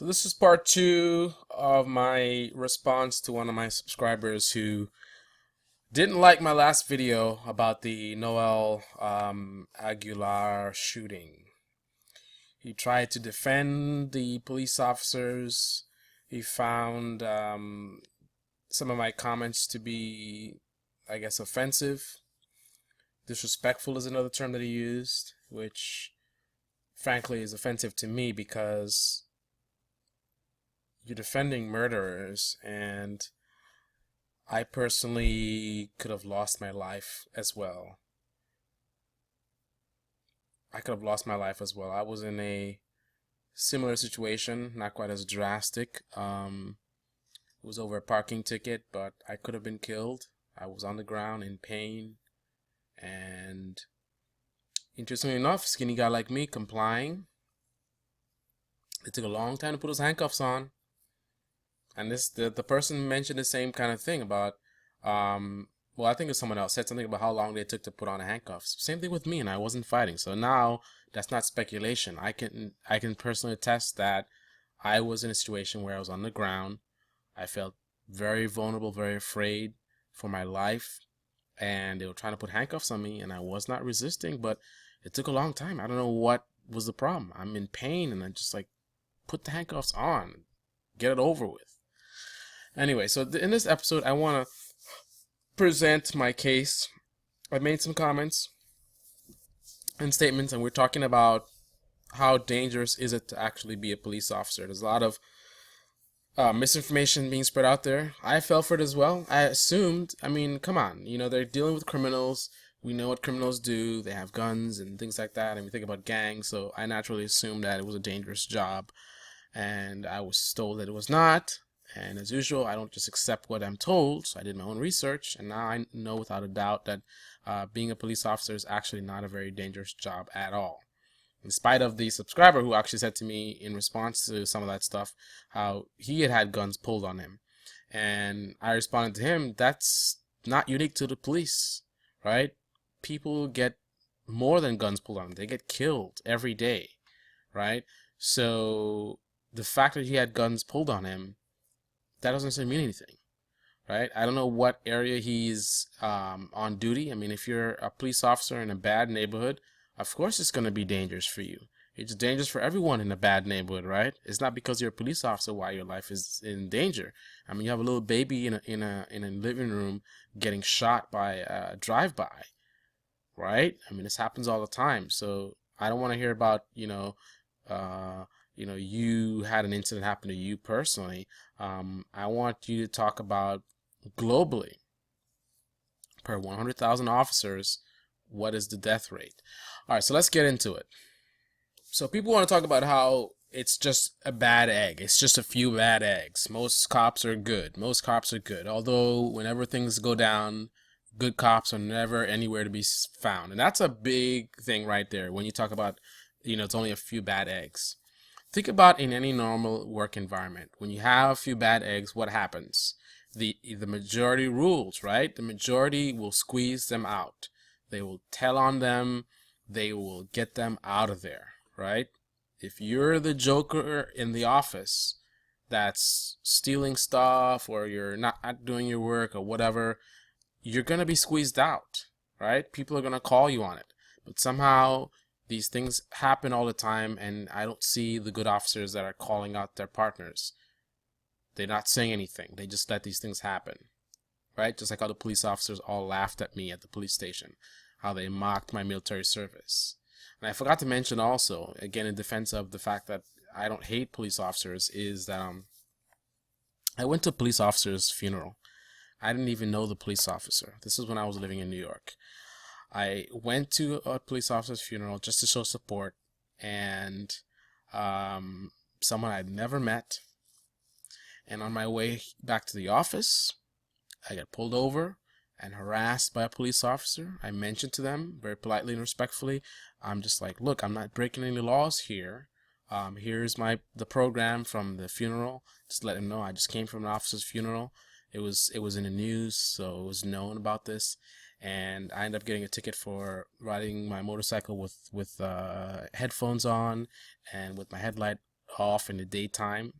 So this is part two of my response to one of my subscribers who didn't like my last video about the Noel Aguilar shooting. He tried to defend the police officers. He found some of my comments to be, I guess, offensive. Disrespectful is another term that he used, which frankly is offensive to me because you're defending murderers, and I personally could have lost my life as well. I was in a similar situation, not quite as drastic. It was over a parking ticket, but I could have been killed. I was on the ground in pain, and interestingly enough, skinny guy like me complying. It took a long time to put those handcuffs on. And the person mentioned the same kind of thing about well, I think it was someone else said something about how long they took to put on the handcuffs. Same thing with me, and I wasn't fighting. So now that's not speculation. I can personally attest that I was in a situation where I was on the ground. I felt very vulnerable, very afraid for my life, and they were trying to put handcuffs on me, and I was not resisting, but it took a long time. I don't know what was the problem. I'm in pain, and I just like put the handcuffs on, get it over with. Anyway, so in this episode, I want to present my case. I made some comments and statements, and we're talking about how dangerous is it to actually be a police officer. There's a lot of misinformation being spread out there. I fell for it as well. I assumed, I mean, come on, they're dealing with criminals. We know what criminals do. They have guns and things like that, and we think about gangs, so I naturally assumed that it was a dangerous job, and I was told that it was not. And as usual, I don't just accept what I'm told, so I did my own research, and now I know without a doubt that being a police officer is actually not a very dangerous job at all. In spite of the subscriber who actually said to me in response to some of that stuff, how he had guns pulled on him. And I responded to him, that's not unique to the police, right? People get more than guns pulled on them. They get killed every day, right? So the fact that he had guns pulled on him, that doesn't necessarily mean anything, right? I don't know what area he's on duty. I mean, if you're a police officer in a bad neighborhood, of course it's going to be dangerous for you. It's dangerous for everyone in a bad neighborhood, right? It's not because you're a police officer why your life is in danger. I mean, you have a little baby in a living room getting shot by a drive-by, right? I mean, this happens all the time. So I don't want to hear about you had an incident happen to you personally. I want you to talk about globally, per 100,000 officers, what is the death rate? All right, so let's get into it. So people want to talk about how it's just a bad egg. It's just a few bad eggs. Most cops are good. Although whenever things go down, good cops are never anywhere to be found. And that's a big thing right there when you talk about, it's only a few bad eggs. Think about in any normal work environment. When you have a few bad eggs, what happens? The majority rules, right? The majority will squeeze them out. They will tell on them. They will get them out of there, right? If you're the joker in the office that's stealing stuff, or you're not doing your work or whatever, you're going to be squeezed out, right? People are going to call you on it. But somehow these things happen all the time, and I don't see the good officers that are calling out their partners. They're not saying anything. They just let these things happen, right? Just like how the police officers all laughed at me at the police station, how they mocked my military service. And I forgot to mention also, again, in defense of the fact that I don't hate police officers, is that I went to a police officer's funeral. I didn't even know the police officer. This is when I was living in New York. I went to a police officer's funeral just to show support, and someone I'd never met. And on my way back to the office, I got pulled over and harassed by a police officer. I mentioned to them very politely and respectfully, I'm just like, look, I'm not breaking any laws here. Here's the program from the funeral. Just let them know I just came from an officer's funeral. It was in the news, so it was known about this. And I ended up getting a ticket for riding my motorcycle with headphones on and with my headlight off in the daytime.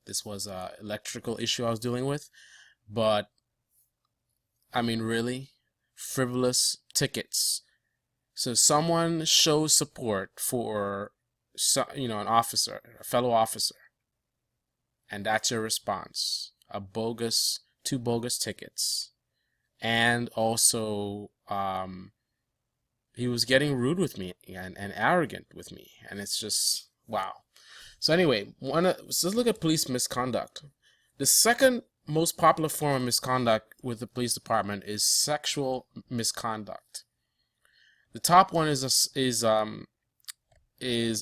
This was an electrical issue I was dealing with. But, I mean, really? Frivolous tickets. So someone shows support for, an officer, a fellow officer, and that's your response. Two bogus tickets. And also, he was getting rude with me and arrogant with me. And it's just, wow. So anyway, let's look at police misconduct. The second most popular form of misconduct with the police department is sexual misconduct. The top one is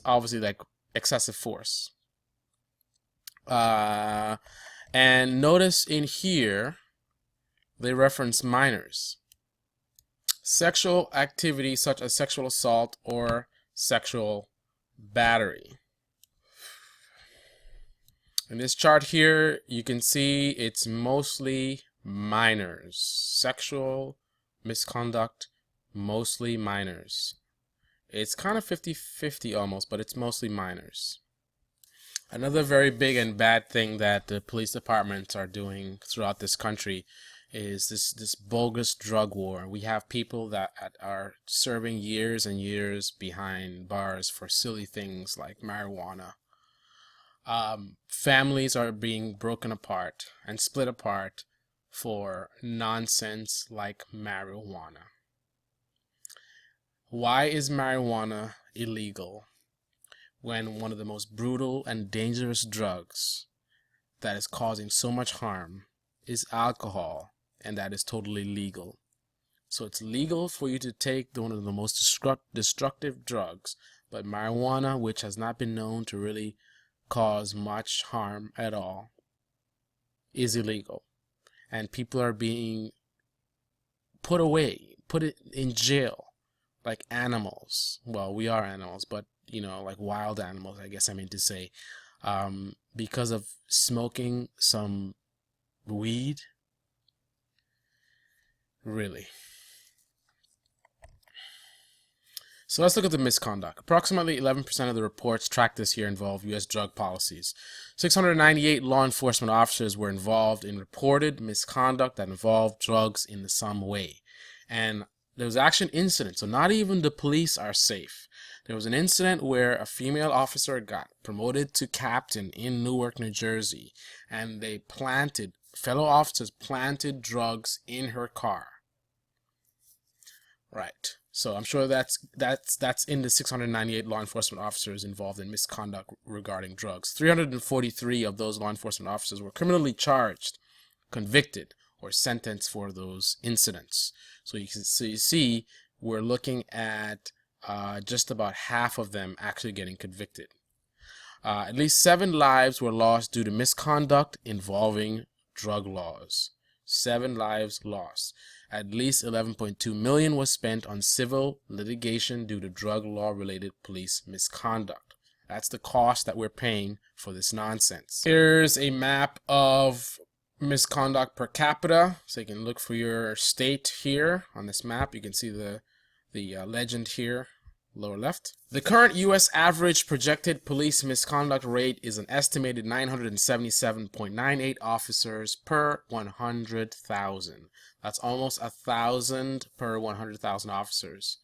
obviously like excessive force. And notice in here they reference minors. Sexual activity such as sexual assault or sexual battery. In this chart here, you can see it's mostly minors. Sexual misconduct, mostly minors. It's kind of 50-50 almost, but it's mostly minors. Another very big and bad thing that the police departments are doing throughout this country is this bogus drug war. We have people that are serving years and years behind bars for silly things like marijuana. Families are being broken apart and split apart for nonsense like marijuana. Why is marijuana illegal when one of the most brutal and dangerous drugs that is causing so much harm is alcohol, and that is totally legal? So it's legal for you to take one of the most destructive drugs, but marijuana, which has not been known to really cause much harm at all, is illegal. And people are being put in jail like animals. Well, we are animals, but like wild animals, I guess I mean to say, because of smoking some weed. Really. So let's look at the misconduct. Approximately 11% of the reports tracked this year involve U.S. drug policies. 698 law enforcement officers were involved in reported misconduct that involved drugs in some way. And there was actually an incident, so not even the police are safe. There was an incident where a female officer got promoted to captain in Newark, New Jersey, and fellow officers planted drugs in her car. Right. So I'm sure that's in the 698 law enforcement officers involved in misconduct regarding drugs. 343 of those law enforcement officers were criminally charged, convicted, or sentenced for those incidents. So you see, we're looking at just about half of them actually getting convicted. At least 7 lives were lost due to misconduct involving drug laws. 7 lives lost. At least 11.2 million was spent on civil litigation due to drug law related police misconduct. That's the cost that we're paying for this nonsense. Here's a map of misconduct per capita, so you can look for your state here on this map. You can see the legend here, lower left. The current U.S. average projected police misconduct rate is an estimated 977.98 officers per 100,000. That's almost 1,000 per 100,000 officers.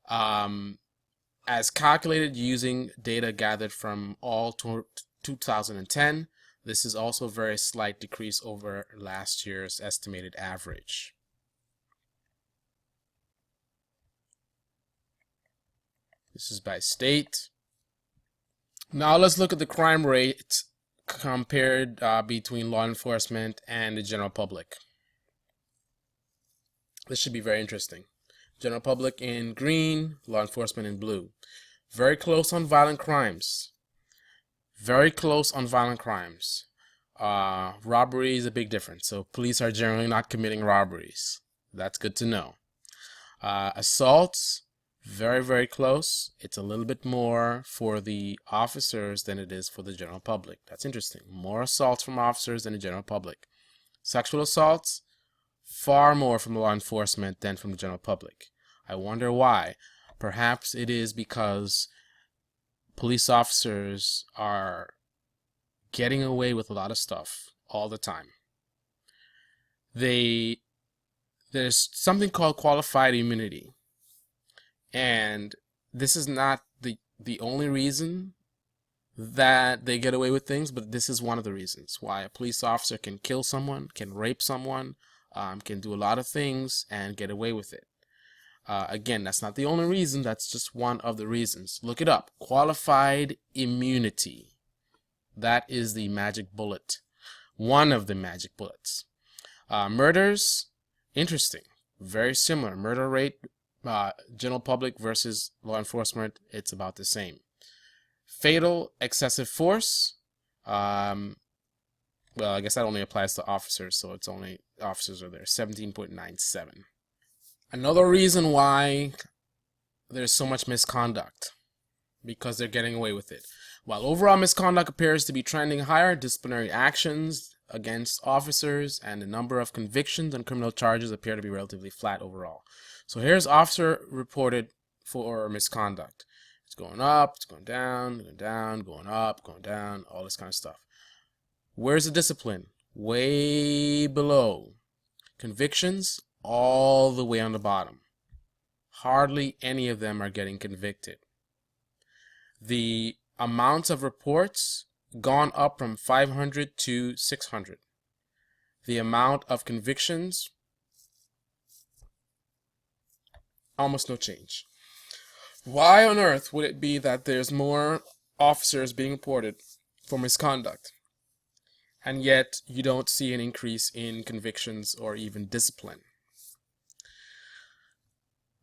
As calculated using data gathered from all 2010, this is also a very slight decrease over last year's estimated average. This is by state. Now let's look at the crime rate compared between law enforcement and the general public. This should be very interesting. General public in green, law enforcement in blue. Very close on violent crimes. Very close on violent crimes. Robbery is a big difference. So police are generally not committing robberies. That's good to know. Assaults, very, very close. It's a little bit more for the officers than it is for the general public. That's interesting. More assaults from officers than the general public. Sexual assaults, far more from law enforcement than from the general public. I wonder why. Perhaps it is because police officers are getting away with a lot of stuff all the time. There's something called qualified immunity, and this is not the only reason that they get away with things, but this is one of the reasons why a police officer can kill someone, can rape someone, can do a lot of things and get away with it. Again, that's not the only reason, that's just one of the reasons. Look it up. Qualified immunity. That is the magic bullet. One of the magic bullets. Murders, interesting. Very similar. Murder rate, general public versus law enforcement, it's about the same. Fatal excessive force, well, I guess that only applies to officers, so it's only officers are there, 17.97. Another reason why there's so much misconduct, because they're getting away with it. While overall misconduct appears to be trending higher, disciplinary actions against officers and the number of convictions and criminal charges appear to be relatively flat overall. So here's officer reported for misconduct. It's going up, it's going down, going down, going up, going down, all this kind of stuff. Where's the discipline? Way below. Convictions, all the way on the bottom. Hardly any of them are getting convicted. The amounts of reports gone up from 500 to 600. The amount of convictions, almost no change. Why on earth would it be that there's more officers being reported for misconduct, and yet you don't see an increase in convictions or even discipline?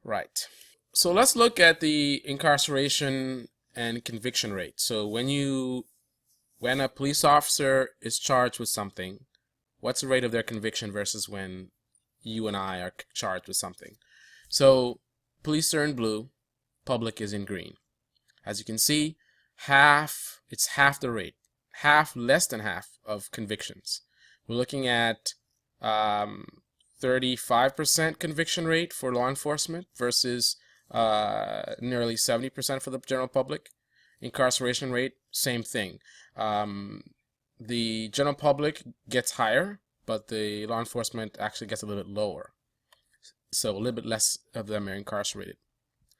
Right. So let's look at the incarceration and conviction rate. So when a police officer is charged with something, what's the rate of their conviction versus when you and I are charged with something? So police are in blue, public is in green. As you can see, it's half the rate, less than half of convictions. We're looking at 35% conviction rate for law enforcement versus nearly 70% for the general public. Incarceration rate, same thing. The general public gets higher, but the law enforcement actually gets a little bit lower. So a little bit less of them are incarcerated.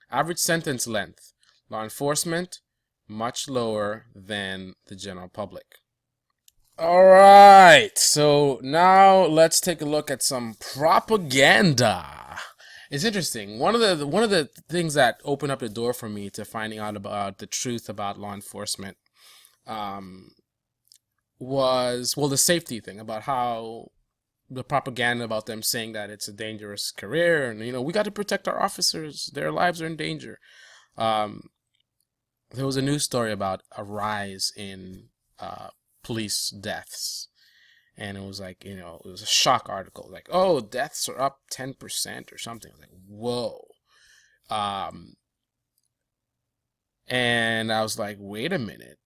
Average sentence length, law enforcement, much lower than the general public. All right, so now let's take a look at some propaganda. It's interesting. One of the things that opened up the door for me to finding out about the truth about law enforcement was, well, the safety thing, about how the propaganda about them saying that it's a dangerous career and, we got to protect our officers, their lives are in danger. There was a news story about a rise in police deaths, and it was like, it was a shock article, like, oh, deaths are up 10% or something. Like, whoa. And I was like, wait a minute,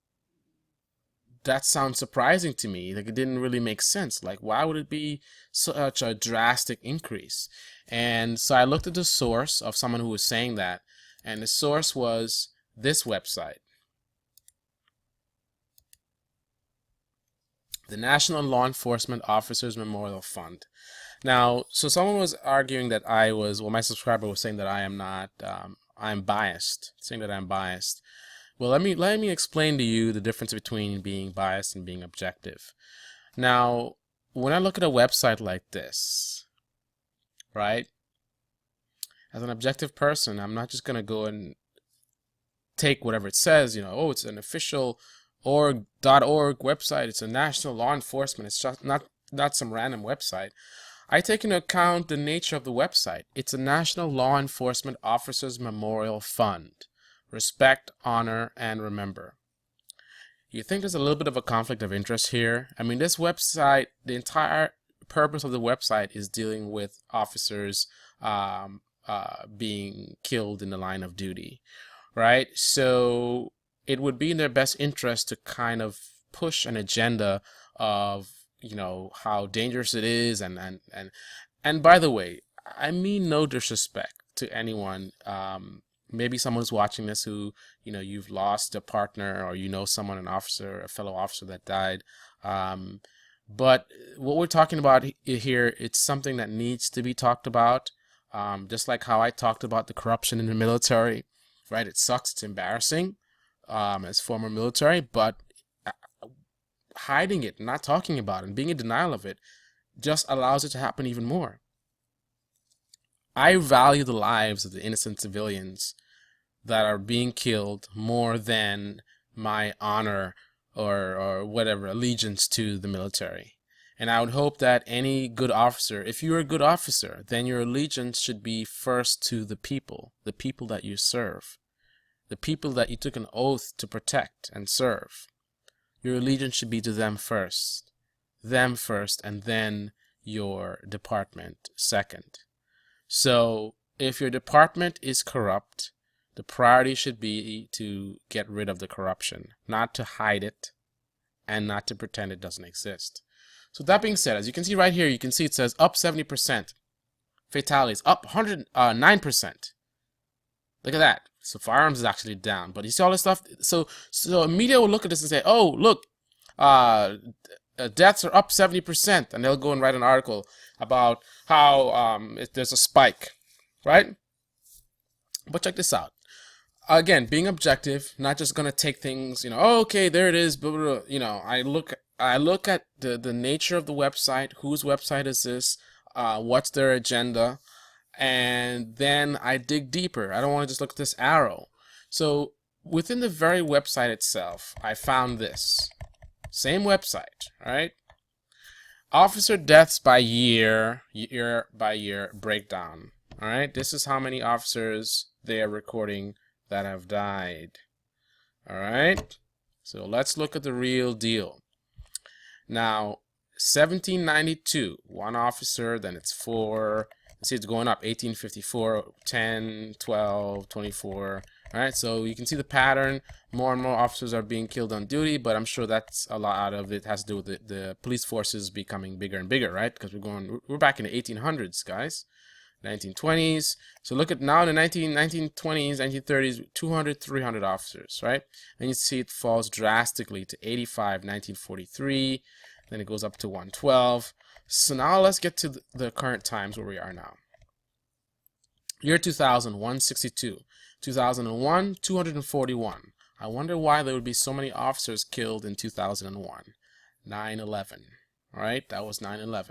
that sounds surprising to me. Like, it didn't really make sense. Like, why would it be such a drastic increase? And so I looked at the source of someone who was saying that, and the source was this website, the National Law Enforcement Officers Memorial Fund. Now, so someone was arguing that my subscriber was saying that I'm biased, saying that I'm biased. Well, let me explain to you the difference between being biased and being objective. Now, when I look at a website like this, right, as an objective person, I'm not just going to go and take whatever it says, oh, it's an official .org website, it's a national law enforcement, it's just not some random website. I take into account the nature of the website. It's a National Law Enforcement Officers Memorial Fund. Respect, honor, and remember. You think there's a little bit of a conflict of interest here? I mean, this website, the entire purpose of the website is dealing with officers being killed in the line of duty, right? So it would be in their best interest to kind of push an agenda of, how dangerous it is, and by the way, I mean no disrespect to anyone maybe someone who's watching this who, you've lost a partner, or someone, an officer, a fellow officer that died. But what we're talking about here, it's something that needs to be talked about. Just like how I talked about the corruption in the military, right? It sucks. It's embarrassing as former military, but hiding it, not talking about it, and being in denial of it just allows it to happen even more. I value the lives of the innocent civilians that are being killed more than my honor or whatever, allegiance to the military. And I would hope that any good officer, if you're a good officer, then your allegiance should be first to the people that you serve, the people that you took an oath to protect and serve. Your allegiance should be to them first, and then your department second. So if your department is corrupt, the priority should be to get rid of the corruption, not to hide it and not to pretend it doesn't exist. So that being said, as you can see right here, you can see it says up 70%. Fatalities up 109%. Look at that. So firearms is actually down. But you see all this stuff? So media will look at this and say, oh, look, deaths are up 70%. And they'll go and write an article about how there's a spike, right? But check this out. Again, being objective, not just going to take things, oh, okay, there it is. Blah, blah, blah. I look at the nature of the website. Whose website is this? What's their agenda? And then I dig deeper. I don't want to just look at this arrow. So within the very website itself, I found this. Same website, right? Officer deaths by year by year breakdown. All right, this is how many officers they are recording that have died. All right, so let's look at the real deal. Now, 1792, one officer, then it's 4. See, it's going up. 1854, 10, 12, 24. All right, so you can see the pattern. More and more officers are being killed on duty, but I'm sure that's a lot out of it has to do with the police forces becoming bigger and bigger, right? Because we're back in the 1800s, guys. 1920s. So look at now in the 1920s, 1930s, 200, 300 officers, right? And you see it falls drastically to 85, 1943. Then it goes up to 112. So now let's get to the current times where we are now. Year 2000, 162. 2001, 241. I wonder why there would be so many officers killed in 2001. 9/11. All right, that was 9/11.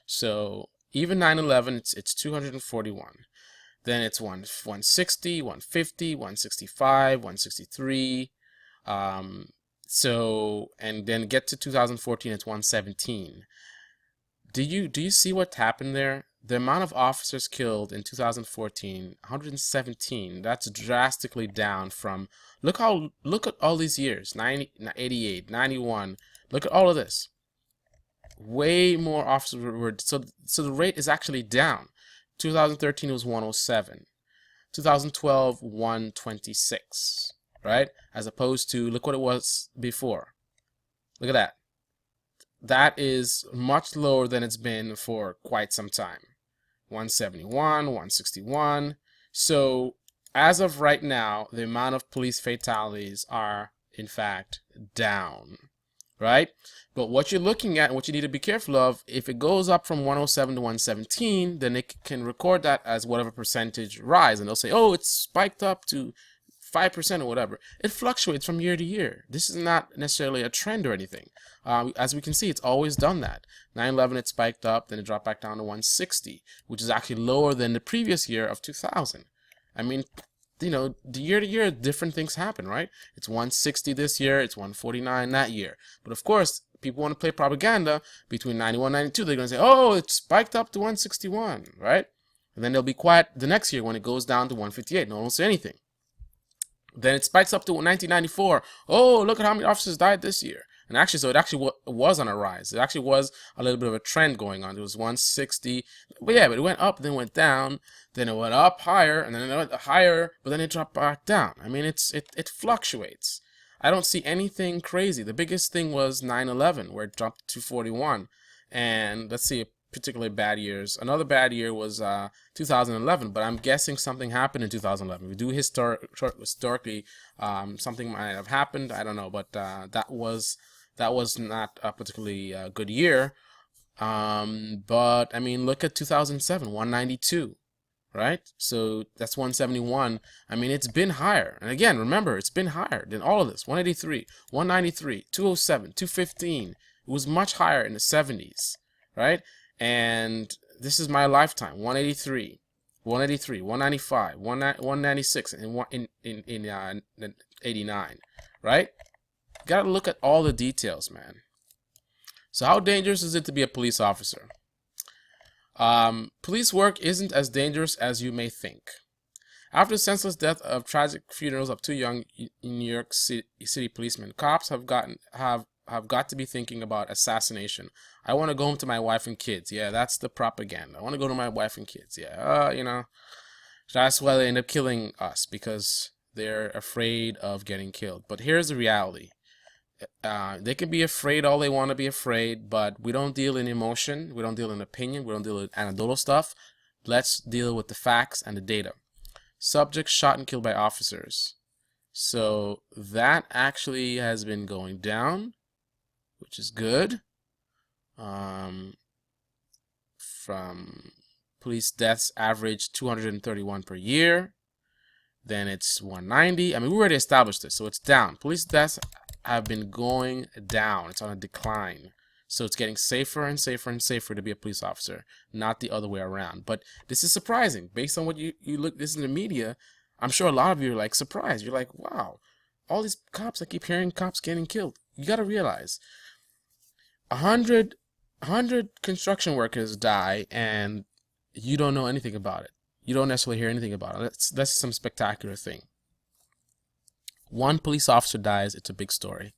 So even 9/11, it's 241. Then it's 160, 150, 165, 163. So and then get to 2014, it's 117. Do you see what happened there? The amount of officers killed in 2014, 117. That's drastically down from look at all these years, 90, 88, 91. Look at all of this. Way more officers were so the rate is actually down. 2013 was 107. 2012 126, right? As opposed to look what it was before. Look at that. That is much lower than it's been for quite some time. 171, 161. So as of right now, the amount of police fatalities are in fact down, right? But what you're looking at and what you need to be careful of, if it goes up from 107 to 117, then it can record that as whatever percentage rise, and they'll say, oh, it's spiked up to 5% or whatever. It fluctuates from year to year. This is not necessarily a trend or anything. As we can see, it's always done that. 9/11, it spiked up, then it dropped back down to 160, which is actually lower than the previous year of 2000. I mean, the year to year, different things happen, right? It's 160 this year, it's 149 that year. But of course, people want to play propaganda between 91 and 92. They're going to say, oh, it spiked up to 161, right? And then they'll be quiet the next year when it goes down to 158. No one will say anything. Then it spikes up to 1994. Oh, look at how many officers died this year. And actually, so it actually was on a rise. It actually was a little bit of a trend going on. It was 160. But yeah, but it went up, then went down. Then it went up higher, and then it went higher, but then it dropped back down. I mean, it fluctuates. I don't see anything crazy. The biggest thing was 9/11, where it dropped to 41. And let's see, particularly bad years. Another bad year was 2011, but I'm guessing something happened in 2011. We do historically, something might have happened. I don't know, but that was not a particularly good year. But I mean, look at 2007, 192. Right? So that's 171. I mean, it's been higher. And again, remember, it's been higher than all of this. 183, 193, 207, 215. It was much higher in the 70s, right? And this is my lifetime. 183, 183, 195, 196, and in 89, right? Got to look at all the details, man. So how dangerous is it to be a police officer? Police work isn't as dangerous as you may think. After the senseless death of tragic funerals of 2 young New York City policemen, cops have got to be thinking about assassination. I want to go home to my wife and kids. Yeah, that's the propaganda. I want to go to my wife and kids. Yeah, you know, that's why they end up killing us, because they're afraid of getting killed. But here's the reality. They can be afraid all they want to be afraid, but we don't deal in emotion, we don't deal in opinion, we don't deal with anecdotal stuff. Let's deal with the facts and the data. Subjects shot and killed by officers. So that actually has been going down, which is good. From police deaths average 231 per year. Then it's 190. I mean, we already established this, so it's down. Police deaths have been going down. It's on a decline. So it's getting safer and safer and safer to be a police officer, not the other way around. But this is surprising. Based on what you look this in the media, I'm sure a lot of you are like surprised. You're like, wow, all these cops, I keep hearing cops getting killed. You got to realize 100 construction workers die and you don't know anything about it. You don't necessarily hear anything about it. That's some spectacular thing. One police officer dies, it's a big story.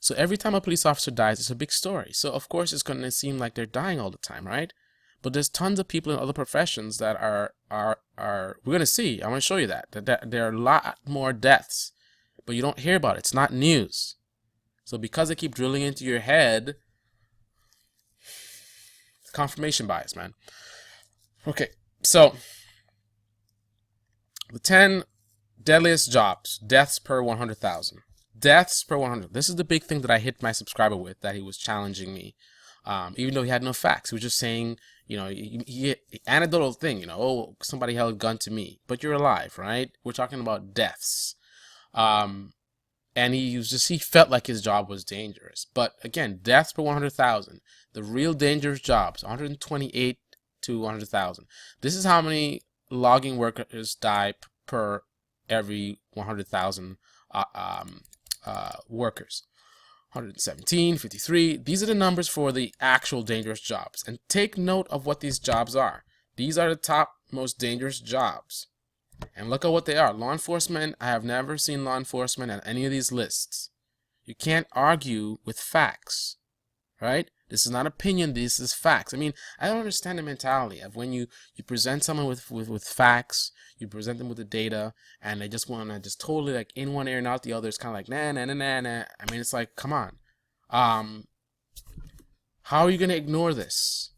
So every time a police officer dies, it's a big story. So of course it's going to seem like they're dying all the time, right? But there's tons of people in other professions that are we're going to see. I'm going to show you that there are a lot more deaths, but you don't hear about it. It's not news. So because they keep drilling into your head, it's confirmation bias, man. Okay, so the 10 deadliest jobs, deaths per 100,000. Deaths per 100. This is the big thing that I hit my subscriber with, that he was challenging me. Even though he had no facts. He was just saying, you know, anecdotal thing, you know, oh, somebody held a gun to me. But you're alive, right? We're talking about deaths. And he felt like his job was dangerous. But again, deaths per 100,000. The real dangerous jobs, 128 to 100,000. This is how many logging workers die per every 100,000 workers. 117, 53. These are the numbers for the actual dangerous jobs. And take note of what these jobs are. These are the top most dangerous jobs. And look at what they are. Law enforcement, I have never seen law enforcement on any of these lists. You can't argue with facts, right? This is not opinion, this is facts. I mean, I don't understand the mentality of when you present someone with facts, you present them with the data, and they just want to just totally like in one ear and out the other. It's kind of like, nah. I mean, it's like, come on. How are you going to ignore this?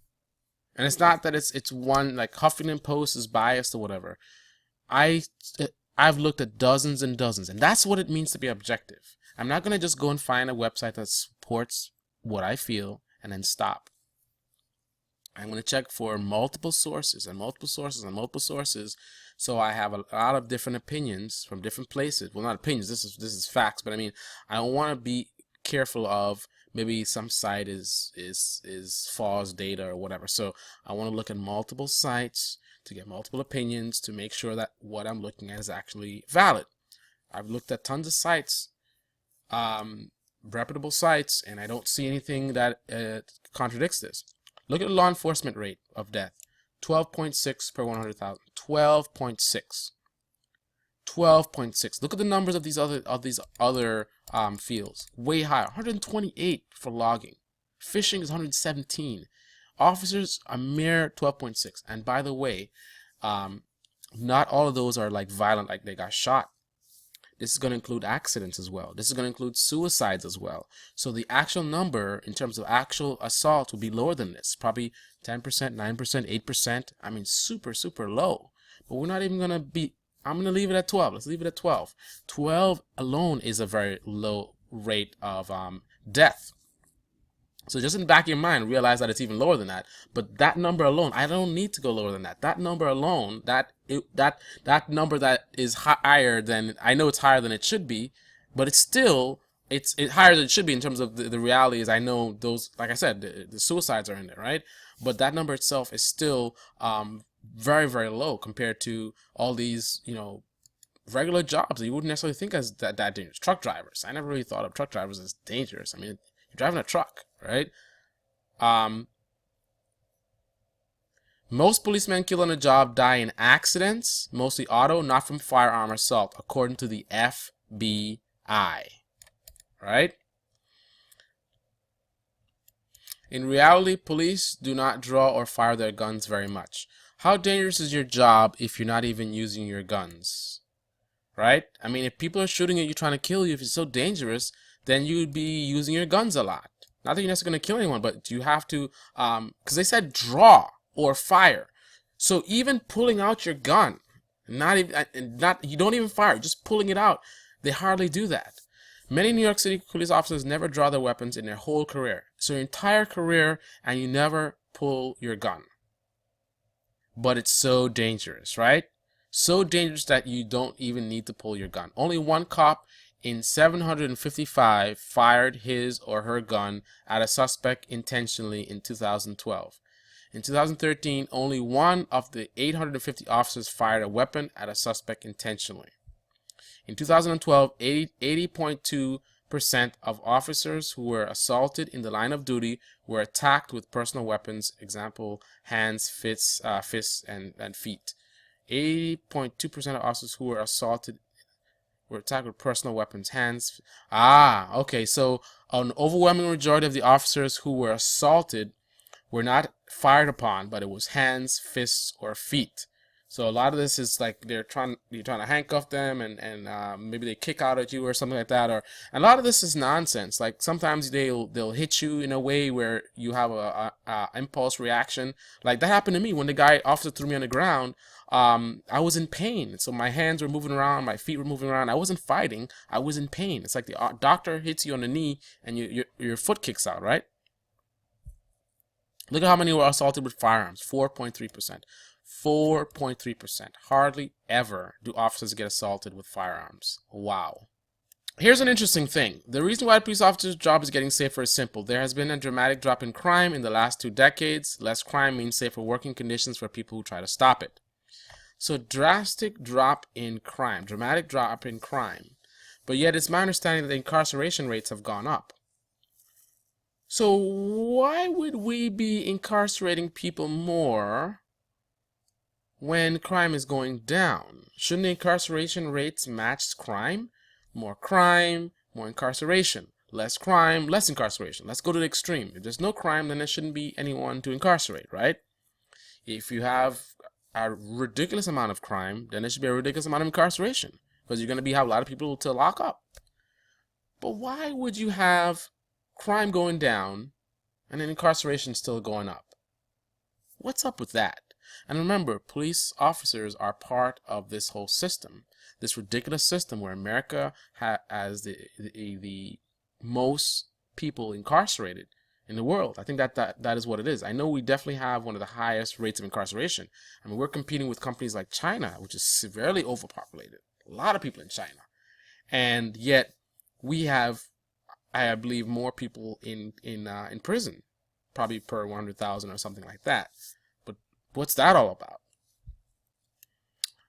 And it's not that it's one, like Huffington Post is biased or whatever. I've looked at dozens and dozens, and that's what it means to be objective. I'm not going to just go and find a website that supports what I feel and then stop. I'm going to check for multiple sources and multiple sources and multiple sources, so I have a lot of different opinions from different places. Well, not opinions, this is facts, but I mean, I want to be careful of maybe some site is false data or whatever. So I want to look at multiple sites to get multiple opinions to make sure that what I'm looking at is actually valid. I've looked at tons of sites, reputable sites, and I don't see anything that contradicts this. Look at the law enforcement rate of death. 12.6 per 100,000. 12.6. 12.6. Look at the numbers of these other fields. Way higher. 128 for logging. Fishing is 117. Officers, a mere 12.6. And by the way, not all of those are like violent, like they got shot. this is going to include accidents as well. This is going to include suicides as well. So the actual number in terms of actual assault will be lower than this, probably 10%, 9%, 8%. I mean, super, super low. But we're not even going to be, I'm going to leave it at 12. Let's leave it at 12. 12 alone is a very low rate of death. So just in the back of your mind, realize that it's even lower than that. But that number alone, I don't need to go lower than that. That number alone, that number that is higher than, I know it's higher than it should be, but it's still, it's higher than it should be in terms of the reality is I know those, like I said, the suicides are in there, right? But that number itself is still very, very low compared to all these, you know, regular jobs that you wouldn't necessarily think as that dangerous. Truck drivers. I never really thought of truck drivers as dangerous. I mean, you're driving a truck, right? Most policemen killed on the job die in accidents, mostly auto, not from firearm assault, according to the FBI, right? In reality, police do not draw or fire their guns very much. How dangerous is your job if you're not even using your guns, right? I mean, if people are shooting at you trying to kill you, if it's so dangerous, then you'd be using your guns a lot. Not that you're necessarily going to kill anyone, but you have to, because they said draw or fire. So even pulling out your gun, you don't even fire, just pulling it out, they hardly do that. Many New York City police officers never draw their weapons in their whole career. So your entire career, and you never pull your gun. But it's so dangerous, right? So dangerous that you don't even need to pull your gun. Only one cop in 755 fired his or her gun at a suspect intentionally in 2012. In 2013, only one of the 850 officers fired a weapon at a suspect intentionally. In 2012, 80.2% of officers who were assaulted in the line of duty were attacked with personal weapons, example, hands, fists, and feet. 80.2% of officers who were assaulted were attacked with personal weapons, hands. Okay, so an overwhelming majority of the officers who were assaulted were not fired upon, but it was hands, fists, or feet. So a lot of this is like you're trying to handcuff them, and maybe they kick out at you or something like that. And a lot of this is nonsense. Like sometimes they'll hit you in a way where you have a impulse reaction. Like that happened to me when the officer threw me on the ground. I was in pain, so my hands were moving around, my feet were moving around. I wasn't fighting. I was in pain. It's like the doctor hits you on the knee and your foot kicks out, right? Look at how many were assaulted with firearms. 4.3%. 4.3%. Hardly ever do officers get assaulted with firearms. Wow. Here's an interesting thing. The reason why a police officer's job is getting safer is simple. There has been a dramatic drop in crime in the last 2 decades. Less crime means safer working conditions for people who try to stop it. So drastic drop in crime, dramatic drop in crime. But yet it's my understanding that the incarceration rates have gone up. So why would we be incarcerating people more when crime is going down? Shouldn't the incarceration rates match crime? More crime, more incarceration. Less crime, less incarceration. Let's go to the extreme. If there's no crime, then there shouldn't be anyone to incarcerate, right? If you have a ridiculous amount of crime, then there should be a ridiculous amount of incarceration, because you're going to have a lot of people to lock up. But why would you have crime going down and then incarceration still going up? What's up with that? And remember, police officers are part of this whole system, this ridiculous system where America has the most people incarcerated in the world. I think that is what it is. I know we definitely have one of the highest rates of incarceration. I mean, we're competing with companies like China, which is severely overpopulated. A lot of people in China. And yet we have, I believe, more people in prison, probably per 100,000 or something like that. But what's that all about?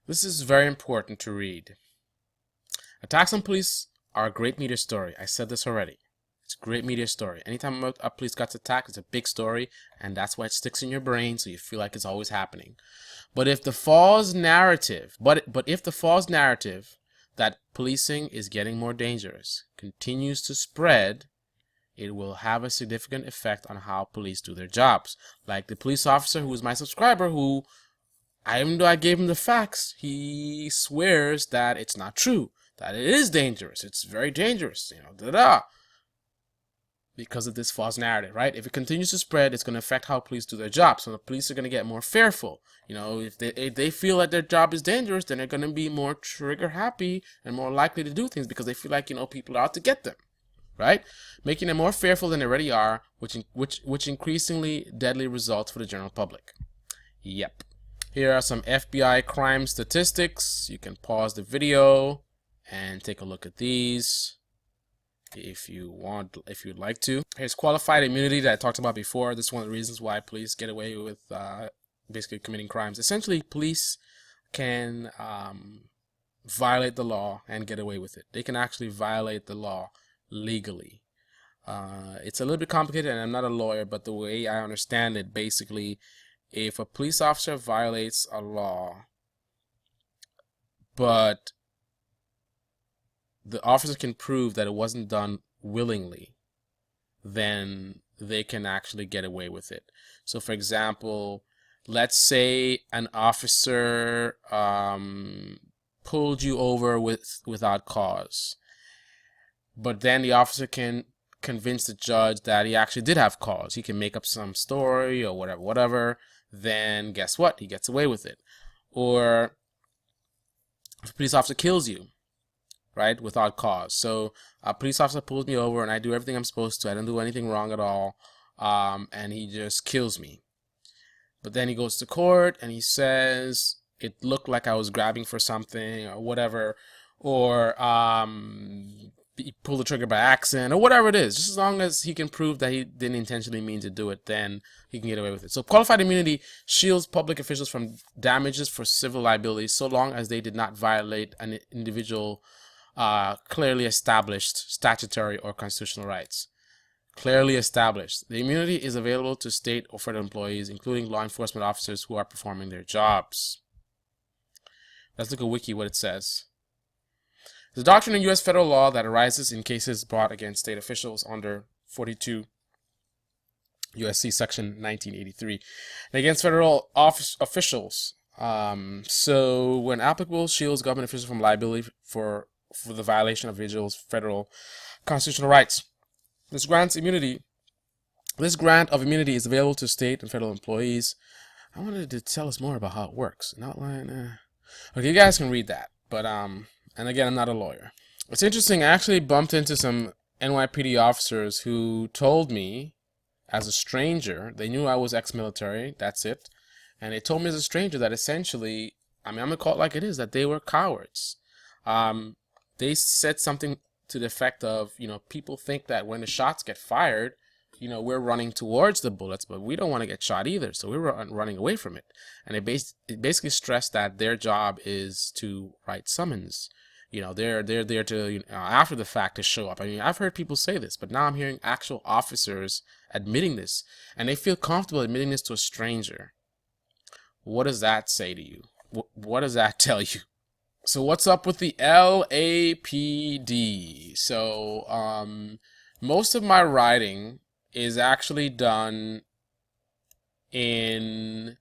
This is very important to read. Attacks on police are a great media story. I said this already. It's a great media story. Anytime a police gets attacked, it's a big story, and that's why it sticks in your brain, so you feel like it's always happening. But if the false narrative, that policing is getting more dangerous continues to spread, it will have a significant effect on how police do their jobs. Like the police officer who was my subscriber, who, even though I gave him the facts, he swears that it's not true, that it is dangerous. It's very dangerous, because of this false narrative, right? If it continues to spread, it's going to affect how police do their job. So the police are going to get more fearful. If they feel that their job is dangerous, then they're going to be more trigger happy and more likely to do things because they feel like, people are out to get them, right? Making them more fearful than they already are, which increasingly deadly results for the general public. Yep. Here are some FBI crime statistics. You can pause the video and take a look at these if you'd like to. Here's qualified immunity that I talked about before. This is one of the reasons why police get away with basically committing crimes. Essentially, police can violate the law and get away with it. They can actually violate the law legally. It's a little bit complicated, and I'm not a lawyer, but the way I understand it, basically, if a police officer violates a law, but the officer can prove that it wasn't done willingly, then they can actually get away with it. So, for example, let's say an officer pulled you over without cause, but then the officer can convince the judge that he actually did have cause. He can make up some story or whatever. Then guess what? He gets away with it. Or if a police officer kills you, right, without cause. So a police officer pulls me over and I do everything I'm supposed to. I don't do anything wrong at all. And he just kills me. But then he goes to court and he says it looked like I was grabbing for something or whatever. Or he pulled the trigger by accident or whatever it is. Just as long as he can prove that he didn't intentionally mean to do it, then he can get away with it. So qualified immunity shields public officials from damages for civil liability so long as they did not violate an individual clearly established statutory or constitutional rights. Clearly established. The immunity is available to state or federal employees, including law enforcement officers who are performing their jobs. Let's look at Wiki, what it says. The doctrine in U.S. federal law that arises in cases brought against state officials under 42 U.S.C. Section 1983 and against federal officials. So when applicable, shields government officials from liability for the violation of individuals' federal constitutional rights. This grant of immunity is available to state and federal employees. I wanted to tell us more about how it works. An outline. Okay, you guys can read that. But and again, I'm not a lawyer. It's interesting. I actually bumped into some NYPD officers who told me, as a stranger, they knew I was ex-military. That's it. And they told me as a stranger that essentially, I'm gonna call it like it is, that they were cowards. They said something to the effect of, people think that when the shots get fired, we're running towards the bullets, but we don't want to get shot either, so we're running away from it. And it basically stressed that their job is to write summons. They're there to, after the fact, to show up. I mean, I've heard people say this, but now I'm hearing actual officers admitting this, and they feel comfortable admitting this to a stranger. What does that say to you? What does that tell you? So what's up with the LAPD? So most of my writing is actually done in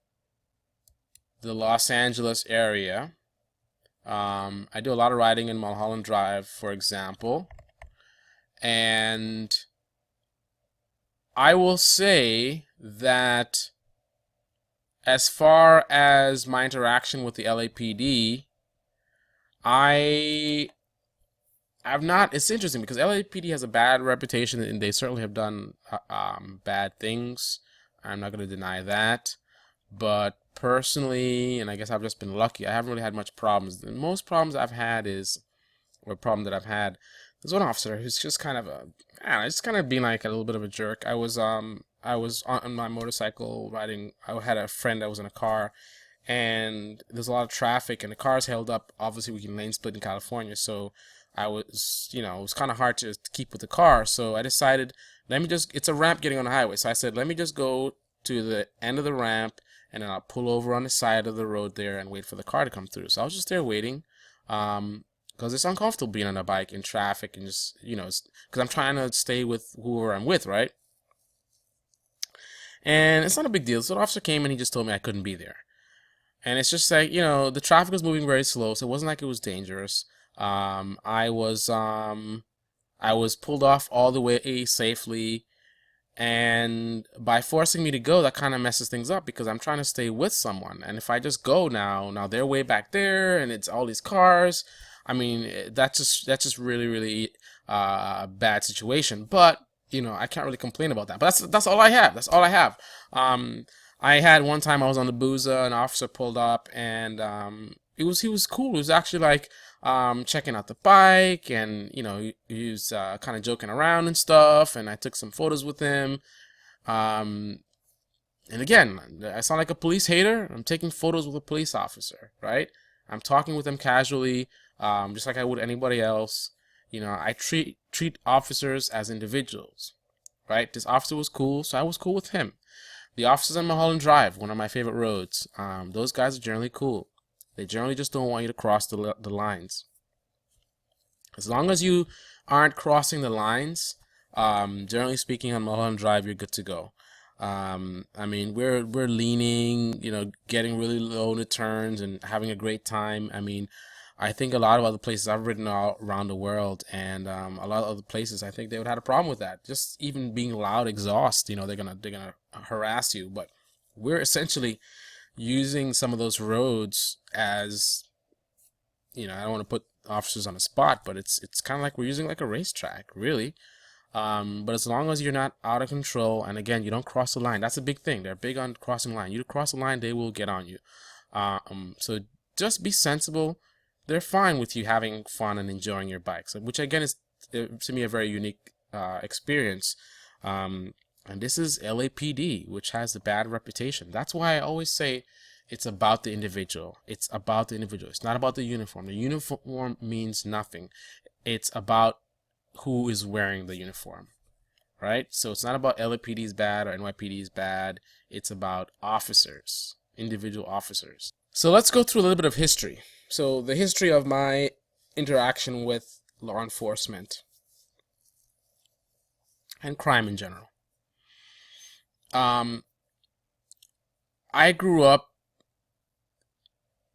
the Los Angeles area. I do a lot of writing in Mulholland Drive, for example. And I will say that as far as my interaction with the LAPD, it's interesting because LAPD has a bad reputation and they certainly have done bad things. I'm not going to deny that. But personally, and I guess I've just been lucky, I haven't really had much problems. The most problems I've had there's one officer who's just kind of being like a little bit of a jerk. I was on my motorcycle riding. I had a friend that was in a car, and there's a lot of traffic, and the car's held up. Obviously, we can lane split in California, so it was kind of hard to keep with the car. So I decided, it's a ramp getting on the highway. So I said, let me just go to the end of the ramp, and then I'll pull over on the side of the road there and wait for the car to come through. So I was just there waiting, because it's uncomfortable being on a bike in traffic and just, because I'm trying to stay with whoever I'm with, right? And it's not a big deal. So the officer came and he just told me I couldn't be there. And it's just like, the traffic was moving very slow, so it wasn't like it was dangerous. I was pulled off all the way safely, and by forcing me to go, that kind of messes things up because I'm trying to stay with someone. And if I just go now they're way back there, and it's all these cars. I mean, that's just really, really a bad situation. But I can't really complain about that. But that's all I have. That's all I have. I had one time I was on the booza, an officer pulled up, and he was cool. He was actually like checking out the bike, and he was kind of joking around and stuff. And I took some photos with him. And again, I sound like a police hater. I'm taking photos with a police officer, right? I'm talking with them casually, just like I would anybody else. I treat officers as individuals, right? This officer was cool, so I was cool with him. The officers on Mulholland Drive, one of my favorite roads, those guys are generally cool. They generally just don't want you to cross the lines. As long as you aren't crossing the lines, generally speaking, on Mulholland Drive, you're good to go. I mean, we're leaning, getting really low in the turns and having a great time. I mean, I think a lot of other places I've ridden all around the world, and a lot of other places, I think they would have a problem with that. Just even being loud exhaust, they're gonna harass you. But we're essentially using some of those roads as, I don't want to put officers on the spot, but it's kind of like we're using like a racetrack, really. But as long as you're not out of control, and again, you don't cross the line, that's a big thing. They're big on crossing the line. You cross the line, they will get on you. So just be sensible. They're fine with you having fun and enjoying your bikes, which again is, to me, a very unique experience. And this is LAPD, which has a bad reputation. That's why I always say it's about the individual. It's about the individual. It's not about the uniform. The uniform means nothing. It's about who is wearing the uniform, right? So it's not about LAPD is bad or NYPD is bad. It's about officers, individual officers. So let's go through a little bit of history. So the history of my interaction with law enforcement and crime in general. I grew up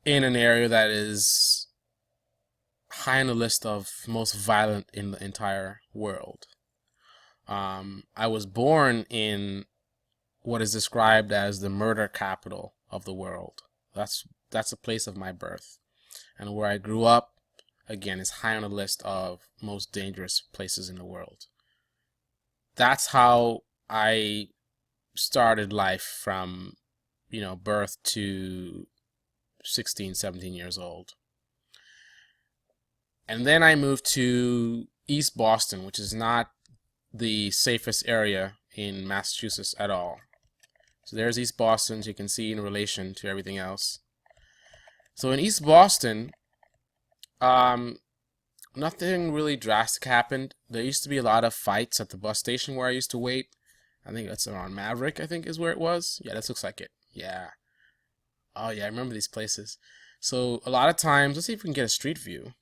in an area that is high on the list of most violent in the entire world. I was born in what is described as the murder capital of the world. That's the place of my birth. And where I grew up, again, is high on the list of most dangerous places in the world. That's how I started life from, birth to 16, 17 years old. And then I moved to East Boston, which is not the safest area in Massachusetts at all. So there's East Boston, as you can see in relation to everything else. So in East Boston, nothing really drastic happened. There used to be a lot of fights at the bus station where I used to wait. I think that's around Maverick, I think is where it was. Yeah, that looks like it. Yeah. Oh yeah, I remember these places. So a lot of times, let's see if we can get a street view.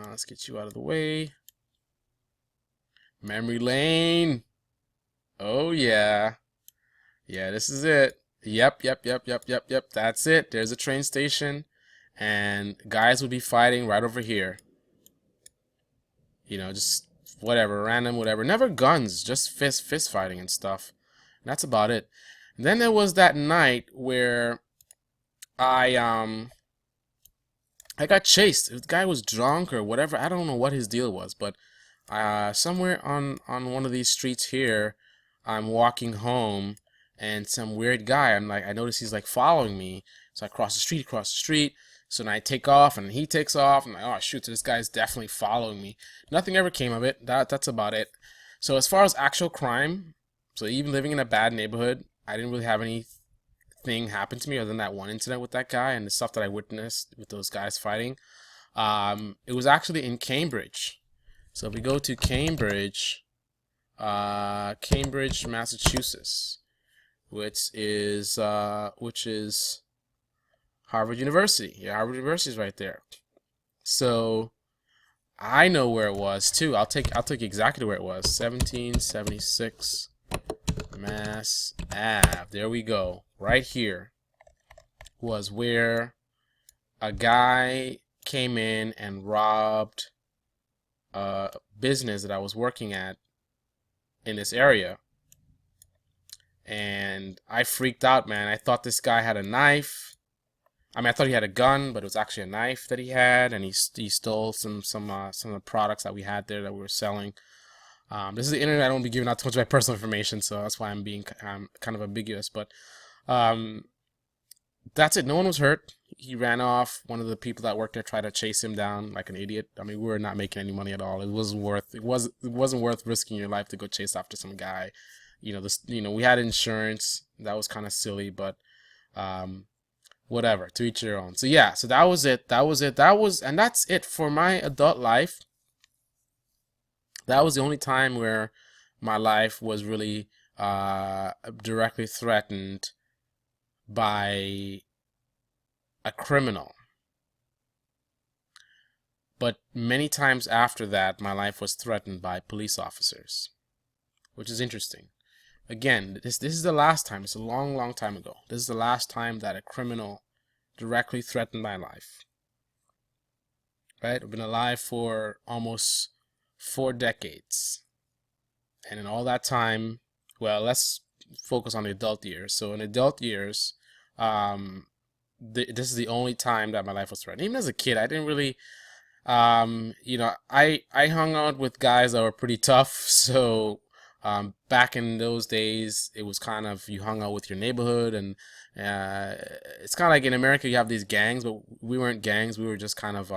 Let's get you out of the way. Memory lane. Oh yeah. Yeah, this is it. Yep. That's it. There's a train station. And guys would be fighting right over here. Just whatever, random, whatever. Never guns, just fist fighting and stuff. And that's about it. And then there was that night where I got chased. The guy was drunk or whatever. I don't know what his deal was, but somewhere on one of these streets here, I'm walking home, and some weird guy, I notice he's like following me. So I cross the street. So then I take off, and he takes off. I'm like, oh shoot, so this guy's definitely following me. Nothing ever came of it. That's about it. So as far as actual crime, so even living in a bad neighborhood, I didn't really have anything happen to me other than that one incident with that guy and the stuff that I witnessed with those guys fighting. It was actually in Cambridge. So if we go to Cambridge, Massachusetts, which is Harvard University. Yeah, Harvard University is right there. So I know where it was too. I'll take exactly where it was. 1776 Mass Ave. There we go. Right here was where a guy came in and robbed a business that I was working at in this area. And I freaked out, man. I thought this guy had a knife. I mean, I thought he had a gun, but it was actually a knife that he had, and he stole some of the products that we had there that we were selling. This is the internet. I don't be giving out too much of my personal information, so that's why I'm being kind of ambiguous. But that's it. No one was hurt. He ran off. One of the people that worked there tried to chase him down like an idiot. I mean, we were not making any money at all. It wasn't worth risking your life to go chase after some guy. We had insurance. That was kind of silly, but whatever. To each their own. So yeah. So that was it. And that's it for my adult life. That was the only time where my life was really directly threatened by a criminal. But many times after that, my life was threatened by police officers, which is interesting. Again, this is the last time. It's a long time ago. This is the last time that a criminal directly threatened my life. Right? I've been alive for almost 4 decades. And in all that time, well, let's focus on the adult years. So in adult years, this is the only time that my life was threatened. Even as a kid, I didn't really, I hung out with guys that were pretty tough. So back in those days, it was kind of, you hung out with your neighborhood, and it's kind of like in America, you have these gangs, but we weren't gangs. We were just kind of,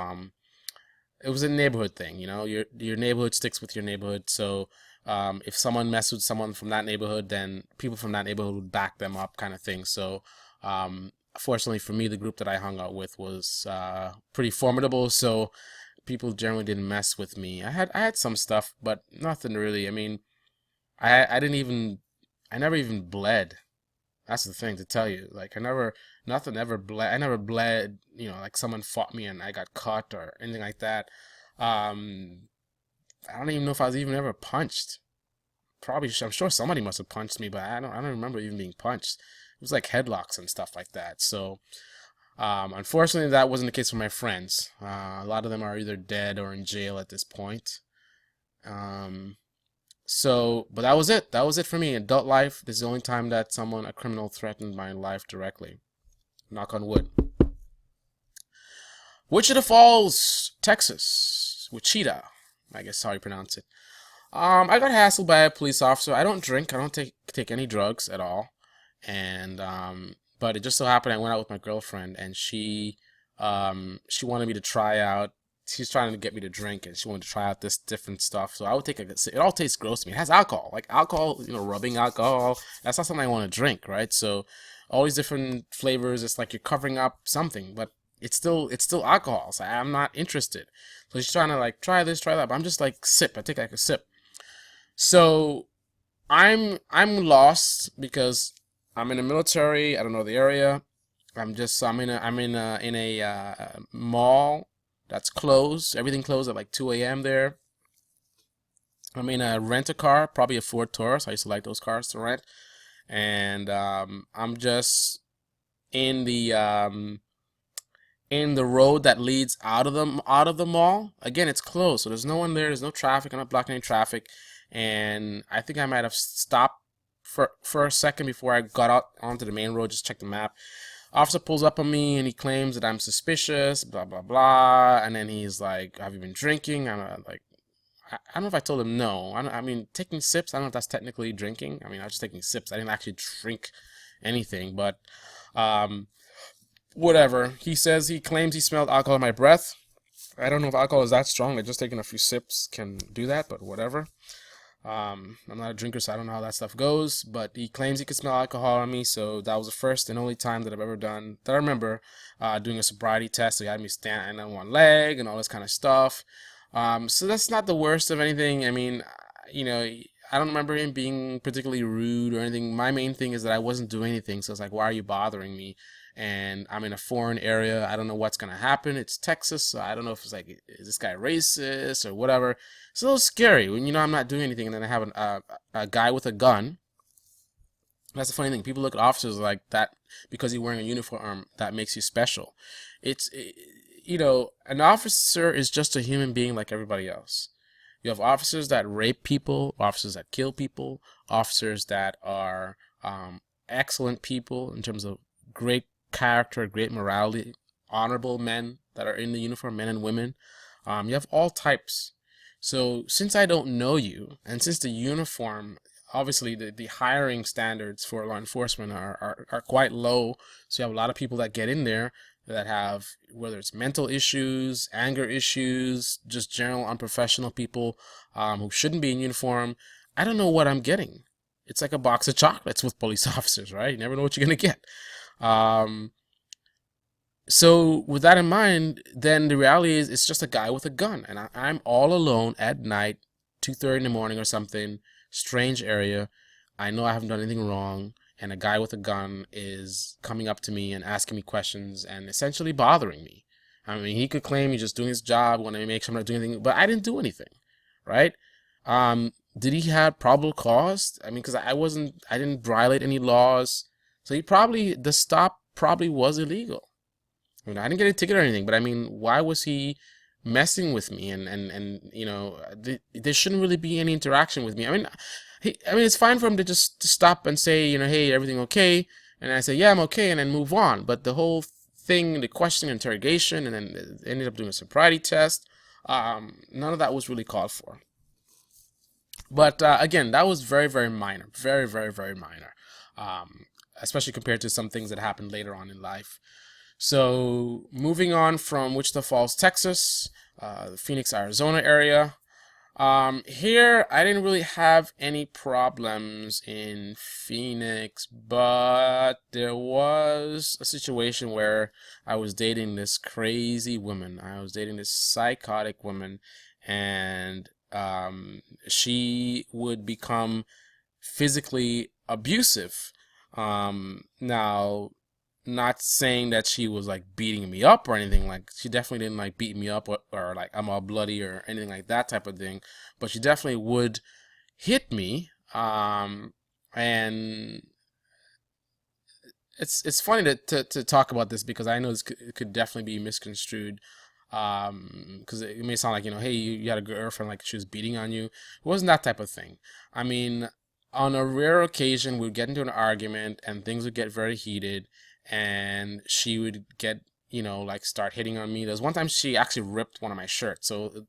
it was a neighborhood thing, your neighborhood sticks with your neighborhood. So if someone messed with someone from that neighborhood, then people from that neighborhood would back them up, kind of thing. So fortunately for me, the group that I hung out with was pretty formidable. So people generally didn't mess with me. I had some stuff, but nothing really. I mean, I never even bled. That's the thing to tell you. Like, nothing ever bled. I never bled, like someone fought me and I got cut or anything like that. I don't even know if I was even ever punched. Probably, I'm sure somebody must have punched me, but I don't remember even being punched. It was like headlocks and stuff like that. So, unfortunately, that wasn't the case for my friends. A lot of them are either dead or in jail at this point. But that was it. That was it for me. Adult life. This is the only time that a criminal threatened my life directly. Knock on wood. Wichita Falls, Texas. Wichita, I guess how you pronounce it. I got hassled by a police officer. I don't drink. I don't take any drugs at all. And but it just so happened I went out with my girlfriend, and she wanted me to try out. She's trying to get me to drink, and she wanted to try out this different stuff. So I would take it all tastes gross to me. It has alcohol, like alcohol, rubbing alcohol. That's not something I want to drink, right? So all these different flavors, it's like you're covering up something, but it's still alcohol. So I'm not interested. So she's trying to like try this, try that, but I'm just like sip. I take like a sip. So I'm lost because I'm in the military. I don't know the area. I'm in a mall that's closed. Everything closed at like 2 a.m. there. I'm in a rent-a-car, probably a Ford Taurus. I used to like those cars to rent. And I'm just in the road that leads out of the mall. Again, it's closed, so there's no one there. There's no traffic. I'm not blocking any traffic. And I think I might have stopped for a second before I got out onto the main road. Just check the map. Officer pulls up on me and he claims that I'm suspicious, blah, blah, blah. And then he's like, have you been drinking? I'm like, I don't know if I told him no. I mean, taking sips, I don't know if that's technically drinking. I mean, I was just taking sips. I didn't actually drink anything, but whatever. He claims he smelled alcohol in my breath. I don't know if alcohol is that strong. Like, just taking a few sips can do that, but whatever. I'm not a drinker, so I don't know how that stuff goes, but he claims he could smell alcohol on me. So that was the first and only time that I've ever done that I remember doing a sobriety test. So he had me stand on one leg and all this kind of stuff. So that's not the worst of anything. I mean, I don't remember him being particularly rude or anything. My main thing is that I wasn't doing anything, so it's like, why are you bothering me? And I'm in a foreign area. I don't know what's gonna happen. It's Texas, so I don't know if it's like, is this guy racist or whatever. It's a little scary when I'm not doing anything, and then I have a guy with a gun. That's the funny thing. People look at officers like that because you're wearing a uniform that makes you special. an officer is just a human being like everybody else. You have officers that rape people, officers that kill people, officers that are excellent people in terms of great character, great morality, honorable men that are in the uniform, men and women. You have all types. So since I don't know you, and since the uniform, obviously the hiring standards for law enforcement are quite low, so you have a lot of people that get in there that have, whether it's mental issues, anger issues, just general unprofessional people who shouldn't be in uniform. I don't know what I'm getting. It's like a box of chocolates with police officers, right? You never know what you're going to get. So with that in mind, then the reality is it's just a guy with a gun, and I'm all alone at night, 2:30 in the morning or something, strange area. I know I haven't done anything wrong, and a guy with a gun is coming up to me and asking me questions and essentially bothering me. I mean, he could claim he's just doing his job when I make sure I'm not doing anything, but I didn't do anything, right? Did he have probable cause? I mean, because I didn't violate any laws, so the stop probably was illegal. I mean, I didn't get a ticket or anything, but I mean, why was he messing with me? And there shouldn't really be any interaction with me. I mean, it's fine for him to just stop and say, hey, everything okay? And I say, yeah, I'm okay, and then move on. But the whole thing, the question, interrogation, and then ended up doing a sobriety test, none of that was really called for. But again, that was very, very minor, very, very, very minor, especially compared to some things that happened later on in life. So moving on from Wichita Falls, Texas, the Phoenix, Arizona area. Here, I didn't really have any problems in Phoenix, but there was a situation where I was dating this crazy woman. I was dating this psychotic woman, and she would become physically abusive. Now, not saying that she was like beating me up or anything, like she definitely didn't like beat me up or like I'm all bloody or anything like that type of thing, but she definitely would hit me. And it's funny to talk about this because I know it could definitely be misconstrued, because it may sound like, hey, you had a girlfriend, like she was beating on you. It wasn't that type of thing. I mean, on a rare occasion we'd get into an argument and things would get very heated, and she would get, like start hitting on me. There's one time she actually ripped one of my shirts. So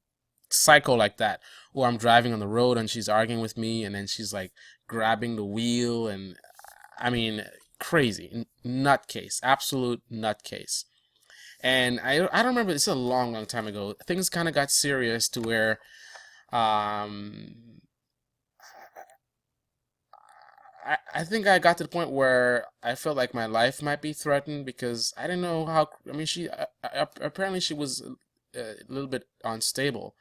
psycho like that. Or I'm driving on the road and she's arguing with me, and then she's like grabbing the wheel, and I mean, crazy, nutcase, absolute nutcase. And I don't remember. It's a long, long time ago. Things kind of got serious to where, um, I think I got to the point where I felt like my life might be threatened because I didn't know how. I mean, apparently she was a little bit unstable.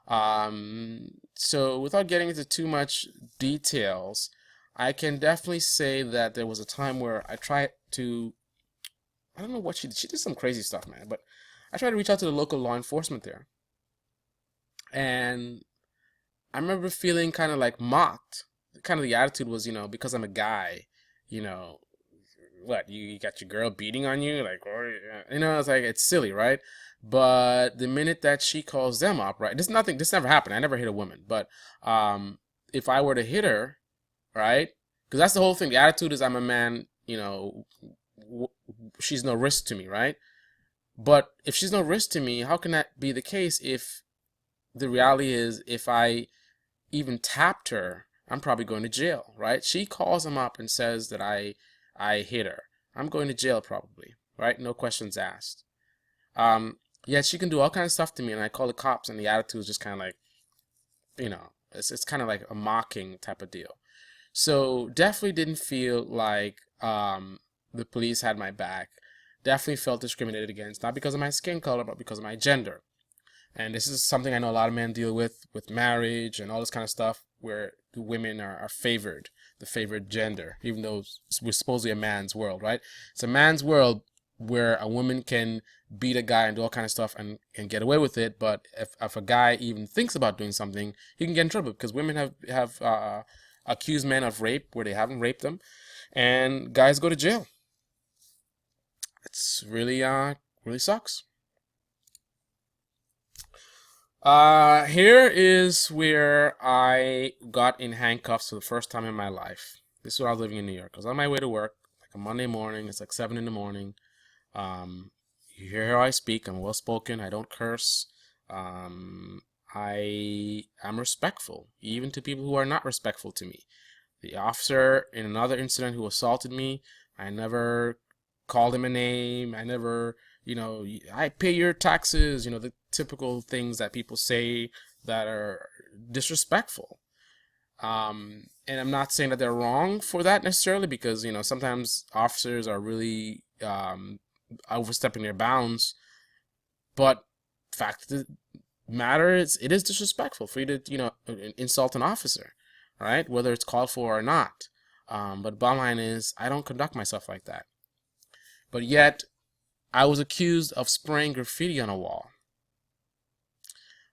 So without getting into too much details, I can definitely say that there was a time where I tried to. I don't know what she did. She did some crazy stuff, man. But I tried to reach out to the local law enforcement there, and I remember feeling kind of like mocked. Kind of the attitude was, because I'm a guy, you know, what, you got your girl beating on you, like, or it's like, it's silly, right? But the minute that she calls them up, right? This never happened. I never hit a woman, but if I were to hit her, right? Because that's the whole thing. The attitude is I'm a man, she's no risk to me, right? But if she's no risk to me, how can that be the case if the reality is if I even tapped her, I'm probably going to jail, right? She calls him up and says that I hit her. I'm going to jail probably, right? No questions asked. Yet she can do all kinds of stuff to me, and I call the cops, and the attitude is just kind of like, it's kind of like a mocking type of deal. So definitely didn't feel like the police had my back. Definitely felt discriminated against, not because of my skin color, but because of my gender. And this is something I know a lot of men deal with marriage and all this kind of stuff, where the women are favored, the favored gender, even though we're supposedly a man's world, right? It's a man's world where a woman can beat a guy and do all kind of stuff and get away with it. But if a guy even thinks about doing something, he can get in trouble because women have accused men of rape where they haven't raped them, and guys go to jail. It's really really sucks. Here is where I got in handcuffs for the first time in my life. This is when I was living in New York. I was on my way to work, like a Monday morning. It's like 7 in the morning. You hear how I speak. I'm well spoken. I don't curse. Um, I am respectful, even to people who are not respectful to me. The officer in another incident who assaulted me, I never called him a name. I never, I pay your taxes, the typical things that people say that are disrespectful. And I'm not saying that they're wrong for that necessarily because, sometimes officers are really overstepping their bounds. But fact of the matter is, it is disrespectful for you to, insult an officer, right? Whether it's called for or not. But bottom line is, I don't conduct myself like that. But yet, I was accused of spraying graffiti on a wall.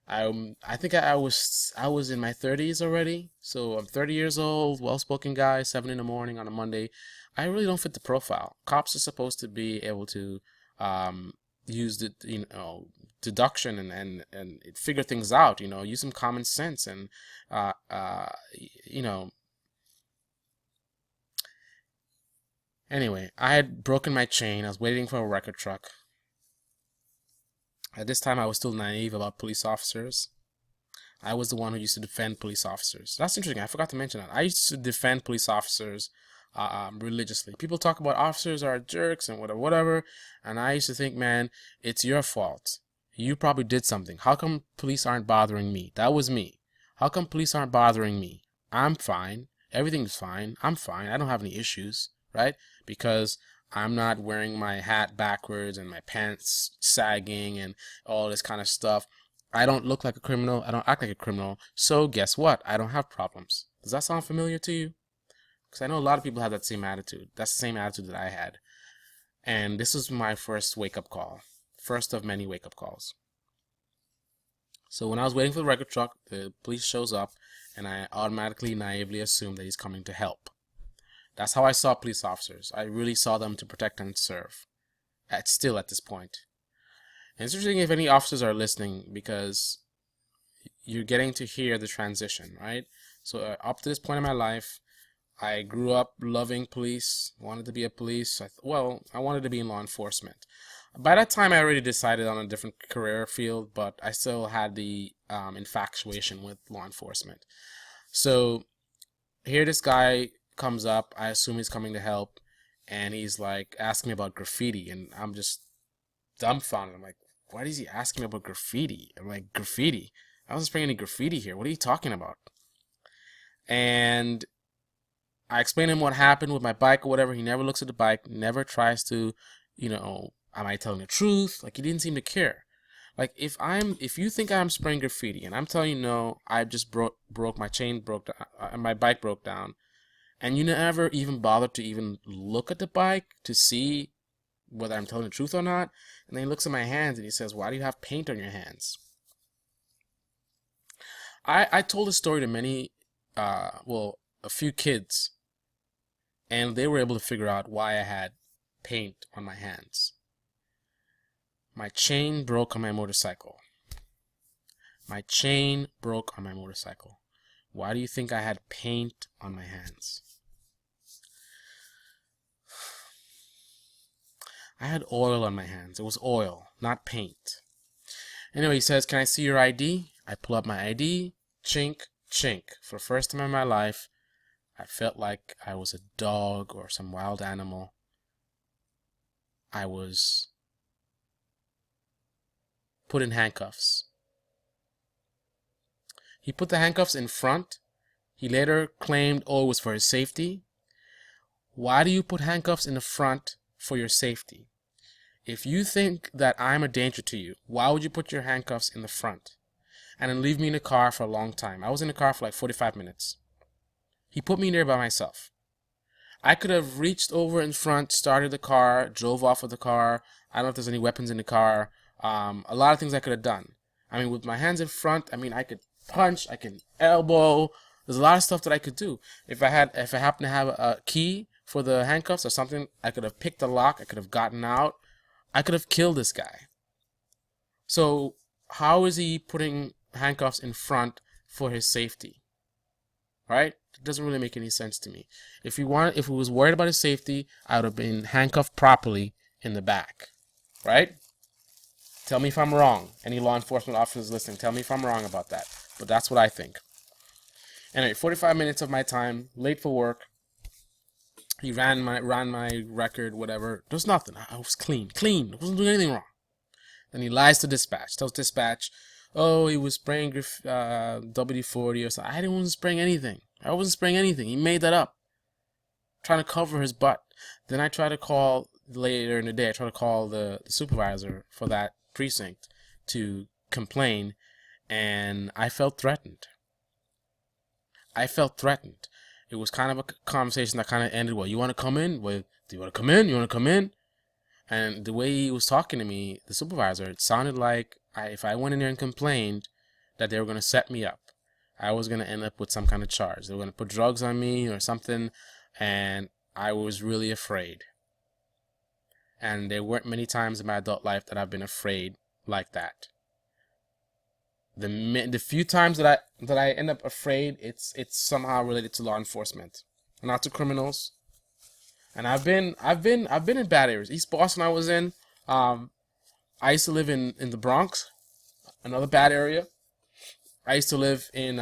I think I was in my 30s already, so I'm 30 years old, well-spoken guy, 7 in the morning on a Monday. I really don't fit the profile. Cops are supposed to be able to use the deduction and figure things out. Use some common sense and you know. Anyway, I had broken my chain. I was waiting for a record truck. At this time, I was still naive about police officers. I was the one who used to defend police officers. That's interesting. I forgot to mention that. I used to defend police officers religiously. People talk about officers are jerks and whatever. And I used to think, man, it's your fault. You probably did something. How come police aren't bothering me? That was me. How come police aren't bothering me? I'm fine. Everything's fine. I'm fine. I don't have any issues, right? Because I'm not wearing my hat backwards and my pants sagging and all this kind of stuff. I don't look like a criminal. I don't act like a criminal. So guess what? I don't have problems. Does that sound familiar to you? Because I know a lot of people have that same attitude. That's the same attitude that I had. And this was my first wake-up call. First of many wake-up calls. So when I was waiting for the record truck, the police shows up, and I automatically, naively assumed that he's coming to help. That's how I saw police officers. I really saw them to protect and serve. Still at this point. And it's interesting if any officers are listening because you're getting to hear the transition, right? So up to this point in my life, I grew up loving police, wanted to be a police. I wanted to be in law enforcement. By that time, I already decided on a different career field, but I still had the infatuation with law enforcement. So here this guy comes up. I assume he's coming to help, and he's like asking me about graffiti, and I'm just dumbfounded. I'm like, why is he asking me about graffiti? I'm like, graffiti? I wasn't spraying any graffiti here. What are you talking about? And I explained to him what happened with my bike or whatever. He never looks at the bike, never tries to, am I telling the truth? Like, he didn't seem to care. Like, if you think I'm spraying graffiti and I'm telling you no, I just broke my chain, broke down, and my bike broke down, and you never even bothered to even look at the bike to see whether I'm telling the truth or not. And then he looks at my hands and he says, why do you have paint on your hands? I told this story to many, a few kids, and they were able to figure out why I had paint on my hands. My chain broke on my motorcycle. My chain broke on my motorcycle. Why do you think I had paint on my hands? I had oil on my hands. It was oil, not paint. Anyway, he says, can I see your ID? I pull up my ID. Chink, chink. For the first time in my life, I felt like I was a dog or some wild animal. I was put in handcuffs. He put the handcuffs in front. He later claimed, it was for his safety. Why do you put handcuffs in the front for your safety? If you think that I'm a danger to you, why would you put your handcuffs in the front and then leave me in the car for a long time? I was in the car for like 45 minutes. He put me there by myself. I could have reached over in front, started the car, drove off with the car. I don't know if there's any weapons in the car. A lot of things I could have done. I mean, with my hands in front, I could punch, I can elbow. There's a lot of stuff that I could do. If I happened to have a key for the handcuffs or something, I could have picked the lock. I could have gotten out. I could have killed this guy. So how is he putting handcuffs in front for his safety. Right? It doesn't really make any sense to me. If he was worried about his safety, I would have been handcuffed properly in the back. Right? Tell me if I'm wrong. Any law enforcement officers listening, tell me if I'm wrong about that. But that's what I think. Anyway, 45 minutes of my time, late for work. He ran my record, whatever. There's nothing. I was clean. I wasn't doing anything wrong. Then he lies to dispatch. Tells dispatch, oh, he was spraying WD-40 or something. I didn't want to spray anything. I wasn't spraying anything. He made that up. Trying to cover his butt. Then I try to call later in the day. I try to call the supervisor for that precinct to complain, and I felt threatened. It was kind of a conversation that kind of ended, well, you want to come in? Well, do you want to come in? You want to come in? And the way he was talking to me, the supervisor, it sounded like if I went in there and complained, that they were going to set me up. I was going to end up with some kind of charge. They were going to put drugs on me or something, and I was really afraid. And there weren't many times in my adult life that I've been afraid like that. The few times that I end up afraid, it's somehow related to law enforcement, not to criminals. And I've been in bad areas. East Boston I was in. I used to live in the Bronx, another bad area. I used to live in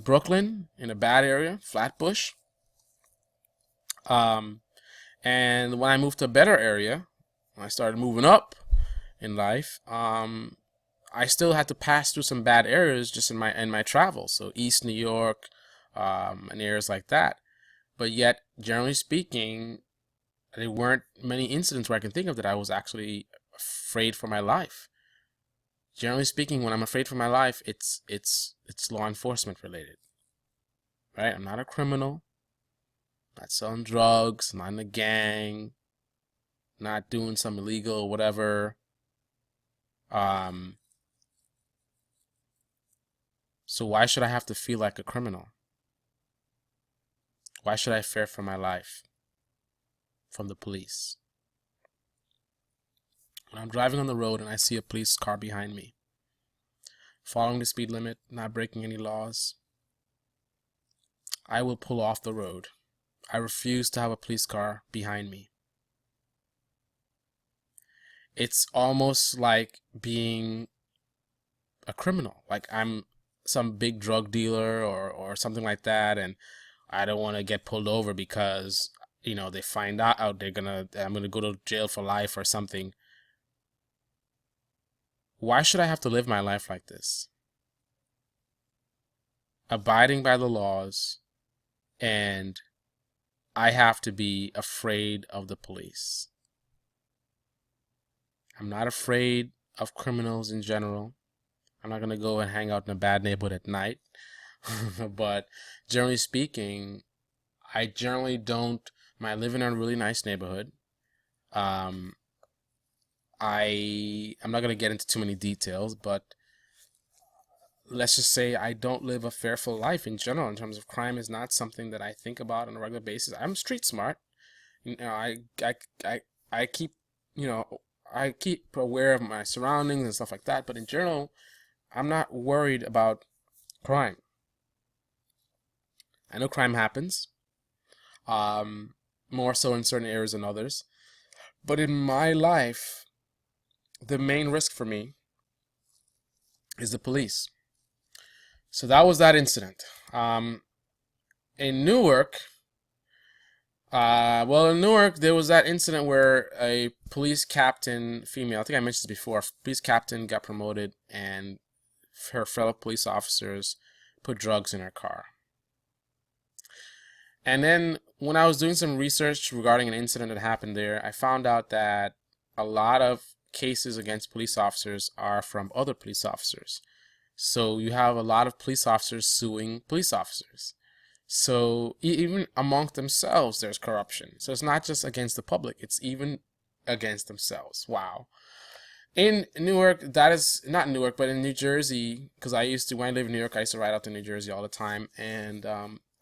Brooklyn, in a bad area, Flatbush. And when I moved to a better area, when I started moving up in life, I still had to pass through some bad areas just in my travels. So East New York, and areas like that. But yet, generally speaking, there weren't many incidents where I can think of that I was actually afraid for my life. Generally speaking, when I'm afraid for my life, it's law enforcement related. Right? I'm not a criminal. Not selling drugs, not in a gang, not doing some illegal whatever. So why should I have to feel like a criminal? Why should I fear for my life from the police? When I'm driving on the road and I see a police car behind me, following the speed limit, not breaking any laws, I will pull off the road. I refuse to have a police car behind me. It's almost like being a criminal. Like I'm some big drug dealer or something like that, and I don't want to get pulled over because, they find out I'm gonna go to jail for life or something. Why should I have to live my life like this? Abiding by the laws, and I have to be afraid of the police. I'm not afraid of criminals in general. I'm not going to go and hang out in a bad neighborhood at night. But generally speaking, I generally don't mind living in a really nice neighborhood. I'm not going to get into too many details, but let's just say I don't live a fearful life in general. In terms of crime is not something that I think about on a regular basis. I'm street smart. I keep I keep aware of my surroundings and stuff like that. But in general, I'm not worried about crime. I know crime happens, more so in certain areas than others. But in my life, the main risk for me is the police. So that was that incident. In Newark, there was that incident where a police captain, female, I think I mentioned this before, police captain got promoted and her fellow police officers put drugs in her car. And then when I was doing some research regarding an incident that happened there, I found out that a lot of cases against police officers are from other police officers. So you have a lot of police officers suing police officers. So even amongst themselves, there's corruption. So it's not just against the public, it's even against themselves. Wow. In Newark, that is not Newark, but in New Jersey, because when I lived in New York, I used to ride out to New Jersey all the time, and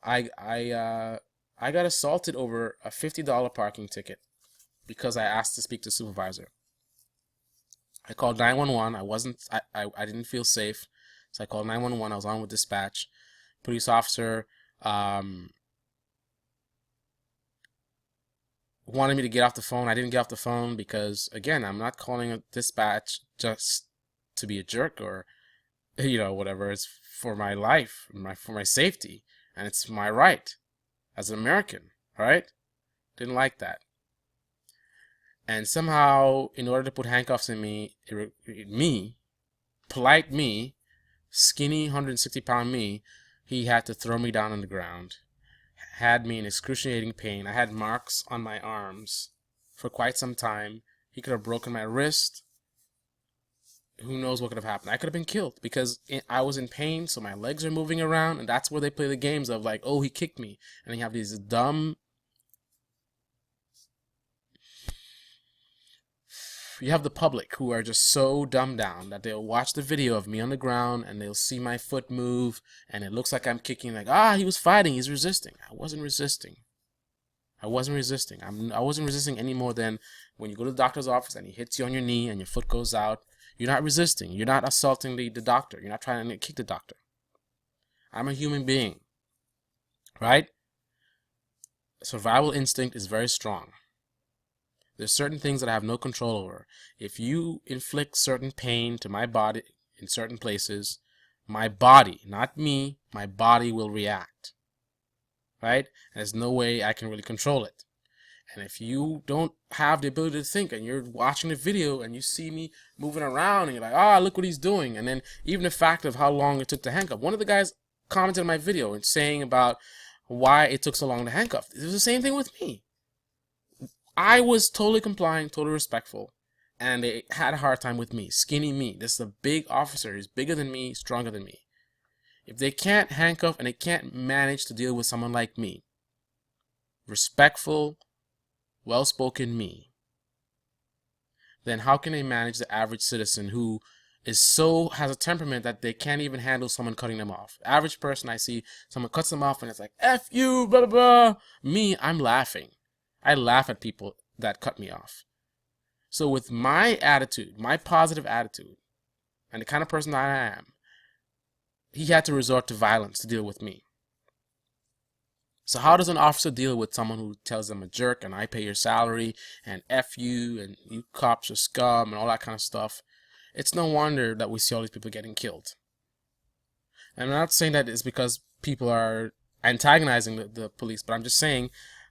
I got assaulted over a $50 parking ticket because I asked to speak to the supervisor. I called 911. I didn't feel safe, So I called 911. I was on with dispatch. Police officer wanted me to get off the phone. I didn't get off the phone because, again, I'm not calling a dispatch just to be a jerk or, whatever. It's for my life, for my safety, and it's my right as an American, right? Didn't like that. And somehow, in order to put handcuffs in me, polite me, skinny 160-pound me, he had to throw me down on the ground. Had me in excruciating pain. I had marks on my arms for quite some time. He could have broken my wrist. Who knows what could have happened. I could have been killed because I was in pain, so my legs are moving around, and that's where they play the games of like, oh, he kicked me. And you have these dumb... You have the public who are just so dumbed down that they'll watch the video of me on the ground and they'll see my foot move and it looks like I'm kicking, like, he was fighting, he's resisting. I wasn't resisting. I wasn't resisting any more than when you go to the doctor's office and he hits you on your knee and your foot goes out. You're not resisting. You're not assaulting the doctor. You're not trying to kick the doctor. I'm a human being, right? Survival instinct is very strong. There's certain things that I have no control over. If you inflict certain pain to my body in certain places, my body, not me, my body will react. Right? And there's no way I can really control it. And if you don't have the ability to think and you're watching the video and you see me moving around and you're like, look what he's doing. And then even the fact of how long it took to handcuff. One of the guys commented on my video and saying about why it took so long to handcuff. It was the same thing with me. I was totally complying, totally respectful, and they had a hard time with me, skinny me. This is a big officer. He's bigger than me, stronger than me. If they can't handcuff and they can't manage to deal with someone like me, respectful, well-spoken me, then how can they manage the average citizen who has a temperament that they can't even handle someone cutting them off? Average person, I see someone cuts them off and it's like, F you, blah, blah, blah. Me, I'm laughing. I laugh at people that cut me off. So with my attitude, my positive attitude, and the kind of person that I am, he had to resort to violence to deal with me. So how does an officer deal with someone who tells them a jerk and I pay your salary and F you and you cops are scum and all that kind of stuff? It's no wonder that we see all these people getting killed. And I'm not saying that it's because people are antagonizing the police, but I'm just saying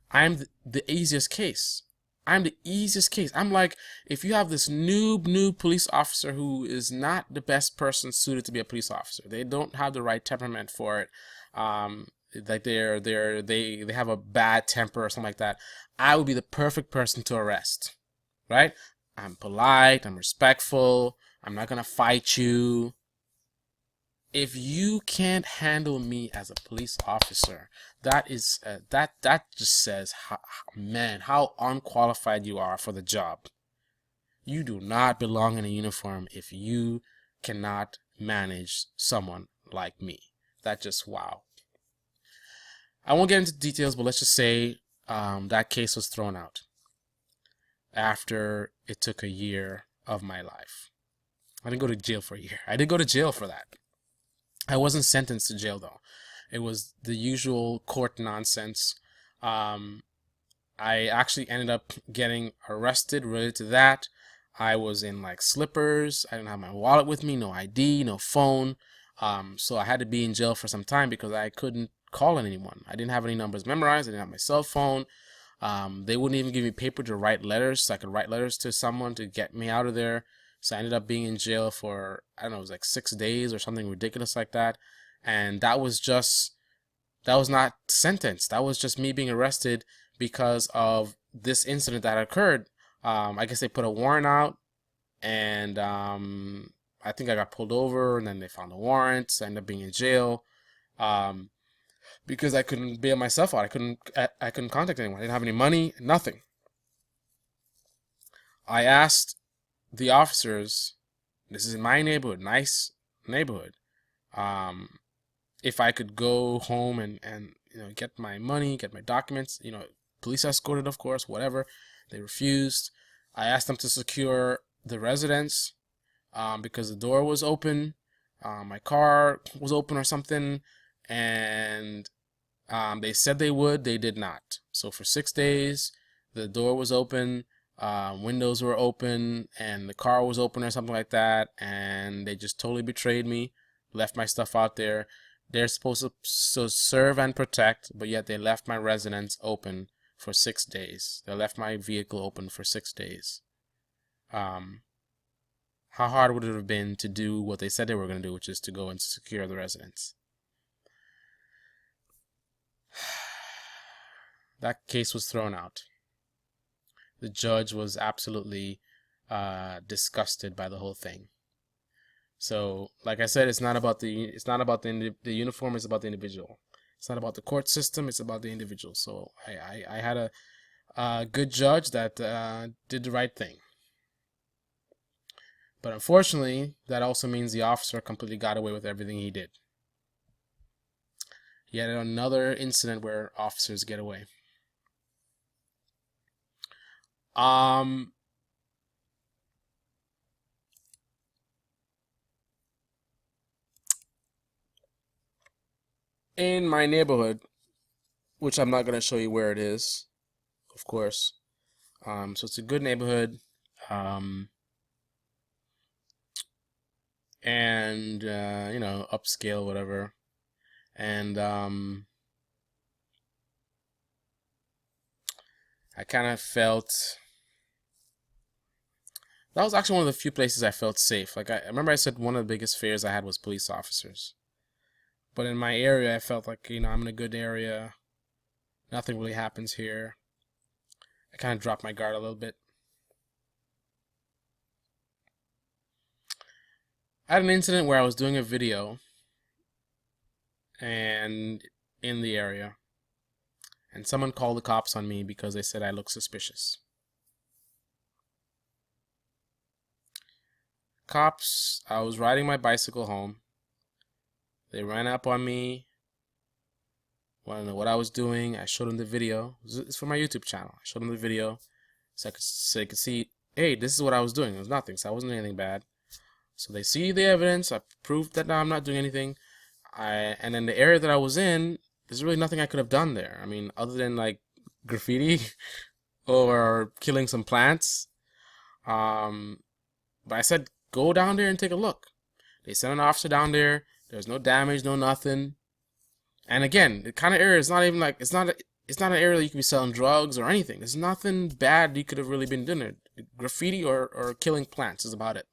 I'm the easiest case. I'm the easiest case. I'm like, if you have this new police officer who is not the best person suited to be a police officer, they don't have the right temperament for it, like they have a bad temper or something like that, I would be the perfect person to arrest, right? I'm polite, I'm respectful, I'm not gonna fight you. If you can't handle me as a police officer, that is that just says, man, how unqualified you are for the job. You do not belong in a uniform if you cannot manage someone like me. That just, wow. I won't get into details, but let's just say that case was thrown out after it took a year of my life. I didn't go to jail for a year. I did go to jail for that. I wasn't sentenced to jail, though. It was the usual court nonsense. I actually ended up getting arrested related to that. I was in like slippers. I didn't have my wallet with me, no ID, no phone. So I had to be in jail for some time because I couldn't call anyone. I didn't have any numbers memorized. I didn't have my cell phone. They wouldn't even give me paper to write letters, so I could write letters to someone to get me out of there. So I ended up being in jail for, I don't know, it was like 6 days or something ridiculous like that. And that was not sentence. That was just me being arrested because of this incident that occurred. I guess they put a warrant out, and I think I got pulled over, and then they found the warrants. I ended up being in jail because I couldn't bail myself out. I couldn't contact anyone. I didn't have any money, nothing. I asked the officers, this is in my neighborhood, nice neighborhood, if I could go home and get my money, get my documents, police escorted, of course, whatever. They refused. I asked them to secure the residence because the door was open. my car was open or something, and they said they would. They did not. So for 6 days, the door was open, windows were open, and the car was open or something like that, and they just totally betrayed me, left my stuff out there. They're supposed to serve and protect, but yet they left my residence open for 6 days. They left my vehicle open for 6 days. How hard would it have been to do what they said they were going to do, which is to go and secure the residence? That case was thrown out. The judge was absolutely disgusted by the whole thing. So, like I said, it's not about the uniform. It's about the individual. It's not about the court system. It's about the individual. So I had a good judge that did the right thing. But unfortunately, that also means the officer completely got away with everything he did. Yet another incident where officers get away. In my neighborhood, which I'm not going to show you where it is, of course. So it's a good neighborhood. And you know, upscale, whatever. And I kind of felt that was actually one of the few places I felt safe. Like I remember I said one of the biggest fears I had was police officers. But in my area, I felt like, you know, I'm in a good area. Nothing really happens here. I kind of dropped my guard a little bit. I had an incident where I was doing a video and in the area, and someone called the cops on me because they said I looked suspicious. Cops, I was riding my bicycle home. They ran up on me, wanted to know what I was doing. I showed them the video. It's for my YouTube channel. I showed them the video so they could see, hey, this is what I was doing. It was nothing, so I wasn't doing anything bad. So they see the evidence. I proved that I'm not doing anything. And in the area that I was in, there's really nothing I could have done there. I mean, other than like graffiti or killing some plants. But I said, go down there and take a look. They sent an officer down there. There's no damage, no nothing. And again, the kind of area is not even like, it's not an area that you could be selling drugs or anything. There's nothing bad you could have really been doing there. Graffiti or killing plants is about it.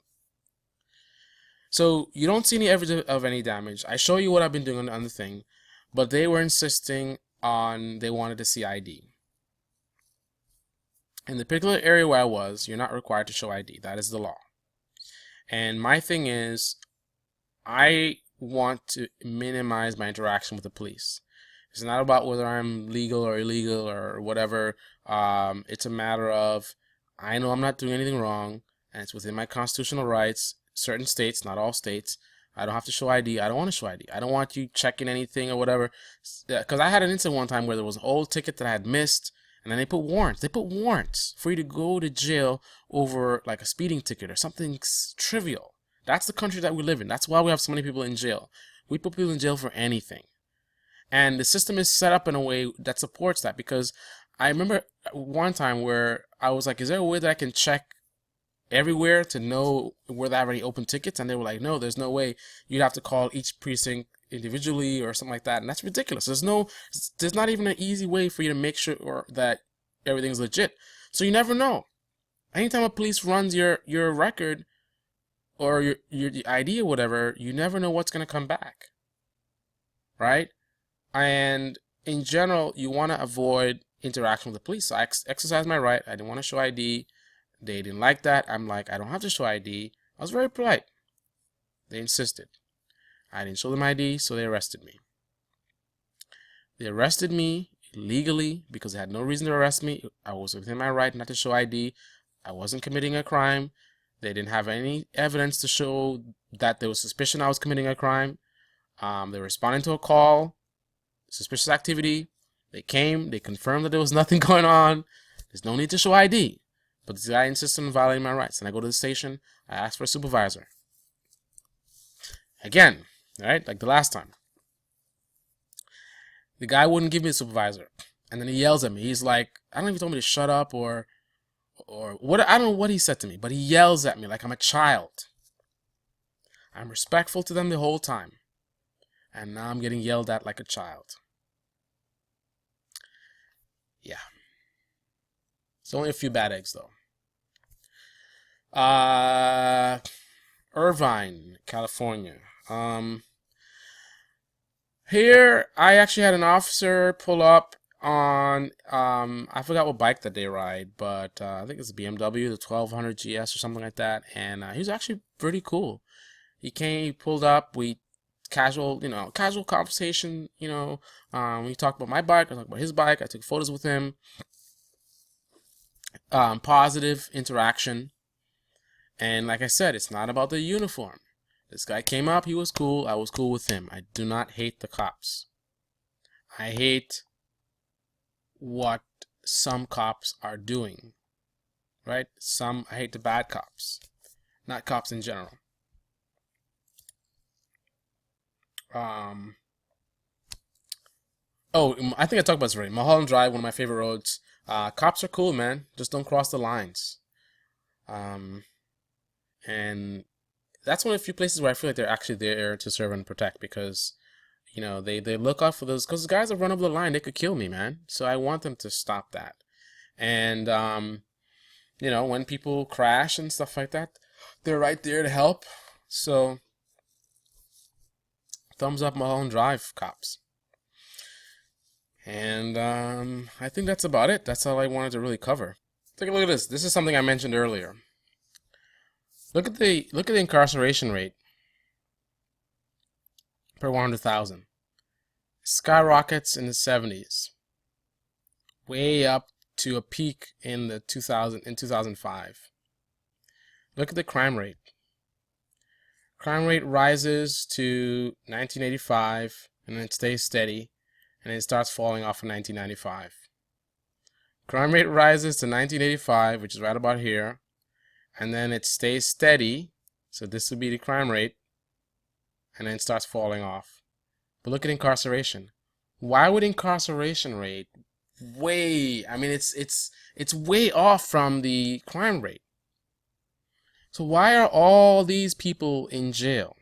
So you don't see any evidence of any damage. I show you what I've been doing on the thing, but they were insisting on, they wanted to see ID. In the particular area where I was, you're not required to show ID. That is the law. And my thing is, I want to minimize my interaction with the police. It's not about whether I'm legal or illegal or whatever. It's a matter of, I know I'm not doing anything wrong, and it's within my constitutional rights. Certain states, not all states, I don't have to show ID. I don't want to show ID. I don't want you checking anything or whatever. Because I had an incident one time where there was an old ticket that I had missed, and then they put warrants. They put warrants for you to go to jail over like a speeding ticket or something trivial. That's the country that we live in. That's why we have so many people in jail. We put people in jail for anything. And the system is set up in a way that supports that, because I remember one time where I was like, is there a way that I can check everywhere to know where they have any open tickets? And they were like, no, there's no way. You'd have to call each precinct individually or something like that, and that's ridiculous. There's not even an easy way for you to make sure that everything's legit. So you never know. Anytime a police runs your record or your ID or whatever, you never know what's going to come back, right? And in general, you want to avoid interaction with the police. So I exercised my right. I didn't want to show ID. They didn't like that. I'm like, I don't have to show ID. I was very polite. They insisted. I didn't show them ID, so they arrested me. They arrested me illegally because they had no reason to arrest me. I was within my right not to show ID. I wasn't committing a crime. They didn't have any evidence to show that there was suspicion I was committing a crime. They responded to a call, suspicious activity. They came. They confirmed that there was nothing going on. There's no need to show ID. But this guy insisted on violating my rights. And I go to the station. I ask for a supervisor. Again, right? Like the last time. The guy wouldn't give me a supervisor. And then he yells at me. He's like, I don't know if he told me to shut up or what. I don't know what he said to me, but he yells at me like I'm a child. I'm respectful to them the whole time. And now I'm getting yelled at like a child. Yeah. It's only a few bad eggs, though. Irvine, California. Here, I actually had an officer pull up on, I forgot what bike that they ride, but I think it's a BMW, the 1200 GS or something like that. And he was actually pretty cool. He came, he pulled up, we casual conversation, we talked about my bike, I talked about his bike, I took photos with him. Positive interaction. And like I said, it's not about the uniform. This guy came up, he was cool, I was cool with him. I do not hate the cops. I hate what some cops are doing, right? I hate the bad cops, not cops in general. Oh, I think I talked about this already. Mulholland Drive, one of my favorite roads. Cops are cool, man. Just don't cross the lines. And that's one of the few places where I feel like they're actually there to serve and protect, because, they look out for those, because the guys that run over the line, they could kill me, man. So I want them to stop that. And, when people crash and stuff like that, they're right there to help. So, thumbs up Mulholland Drive, cops. And I think that's about it. That's all I wanted to really cover. Take a look at this. This is something I mentioned earlier. Look at the incarceration rate per 100,000. Skyrockets in the 70s, way up to a peak in 2005. Look at the crime rate. Crime rate rises to 1985 and then it stays steady, and it starts falling off in 1995. Crime rate rises to 1985, which is right about here, and then it stays steady. So this would be the crime rate, and then it starts falling off. But look at incarceration. Why would incarceration rate it's way off from the crime rate. So why are all these people in jail?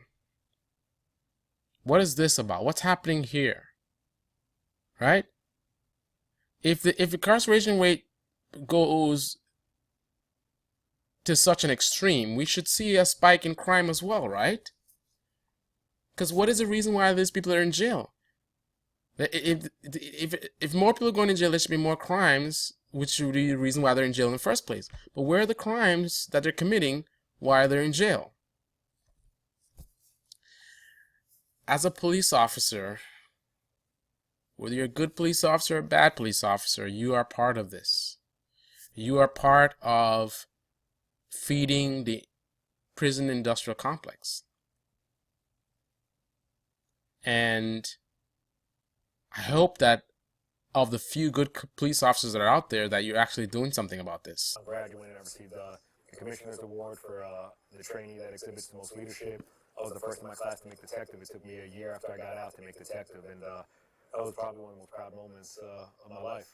What is this about? What's happening here? Right? If the incarceration rate goes to such an extreme, we should see a spike in crime as well, right? Because what is the reason why these people are in jail? If more people are going to jail, there should be more crimes, which should be the reason why they're in jail in the first place. But where are the crimes that they're committing while they're in jail? As a police officer, whether you're a good police officer or a bad police officer, you are part of this. You are part of feeding the prison industrial complex. And I hope that of the few good police officers that are out there, that you're actually doing something about this. I graduated and I received the Commissioner's Award for the trainee that exhibits the most leadership. I was the first in my class to make detective. It took me a year after I got out to make detective, and that was probably one of the most proud moments of my life.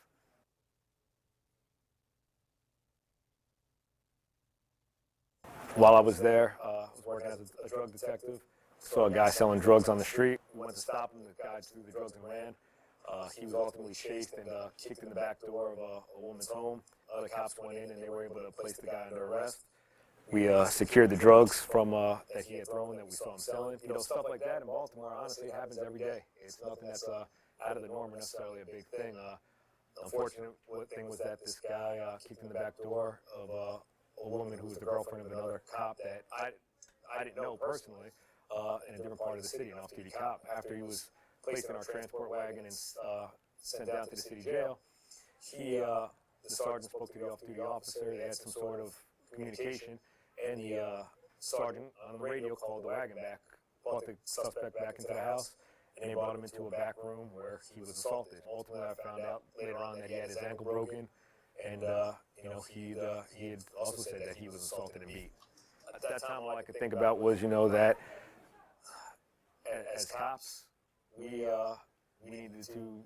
While I was there, I was working as a drug detective. Saw a guy selling drugs on the street. We went to stop him. The guy threw the drugs and ran. He was ultimately chased and kicked in the back door of a woman's home. Other cops went in and they were able to place the guy under arrest. We secured the drugs from that he had thrown, that we saw him selling. Stuff like that in Baltimore, honestly, it happens every day. It's nothing that's out of the norm or necessarily a big thing. Unfortunate thing was that this guy kicked in the back door of a woman who was the girlfriend of another cop that I didn't know personally, in a different part of the city, an off-duty cop. After he was placed in our transport wagon and sent down to the city jail, the sergeant spoke to the off-duty officer. They had some sort of communication, and the sergeant on the radio called the wagon back, brought the suspect back into the house, and they brought him into a back room where he was assaulted. Ultimately, I found out later on that he had his ankle broken, and he had also said that he was assaulted and beat. At that time, all I could think about was, that as cops, we needed to,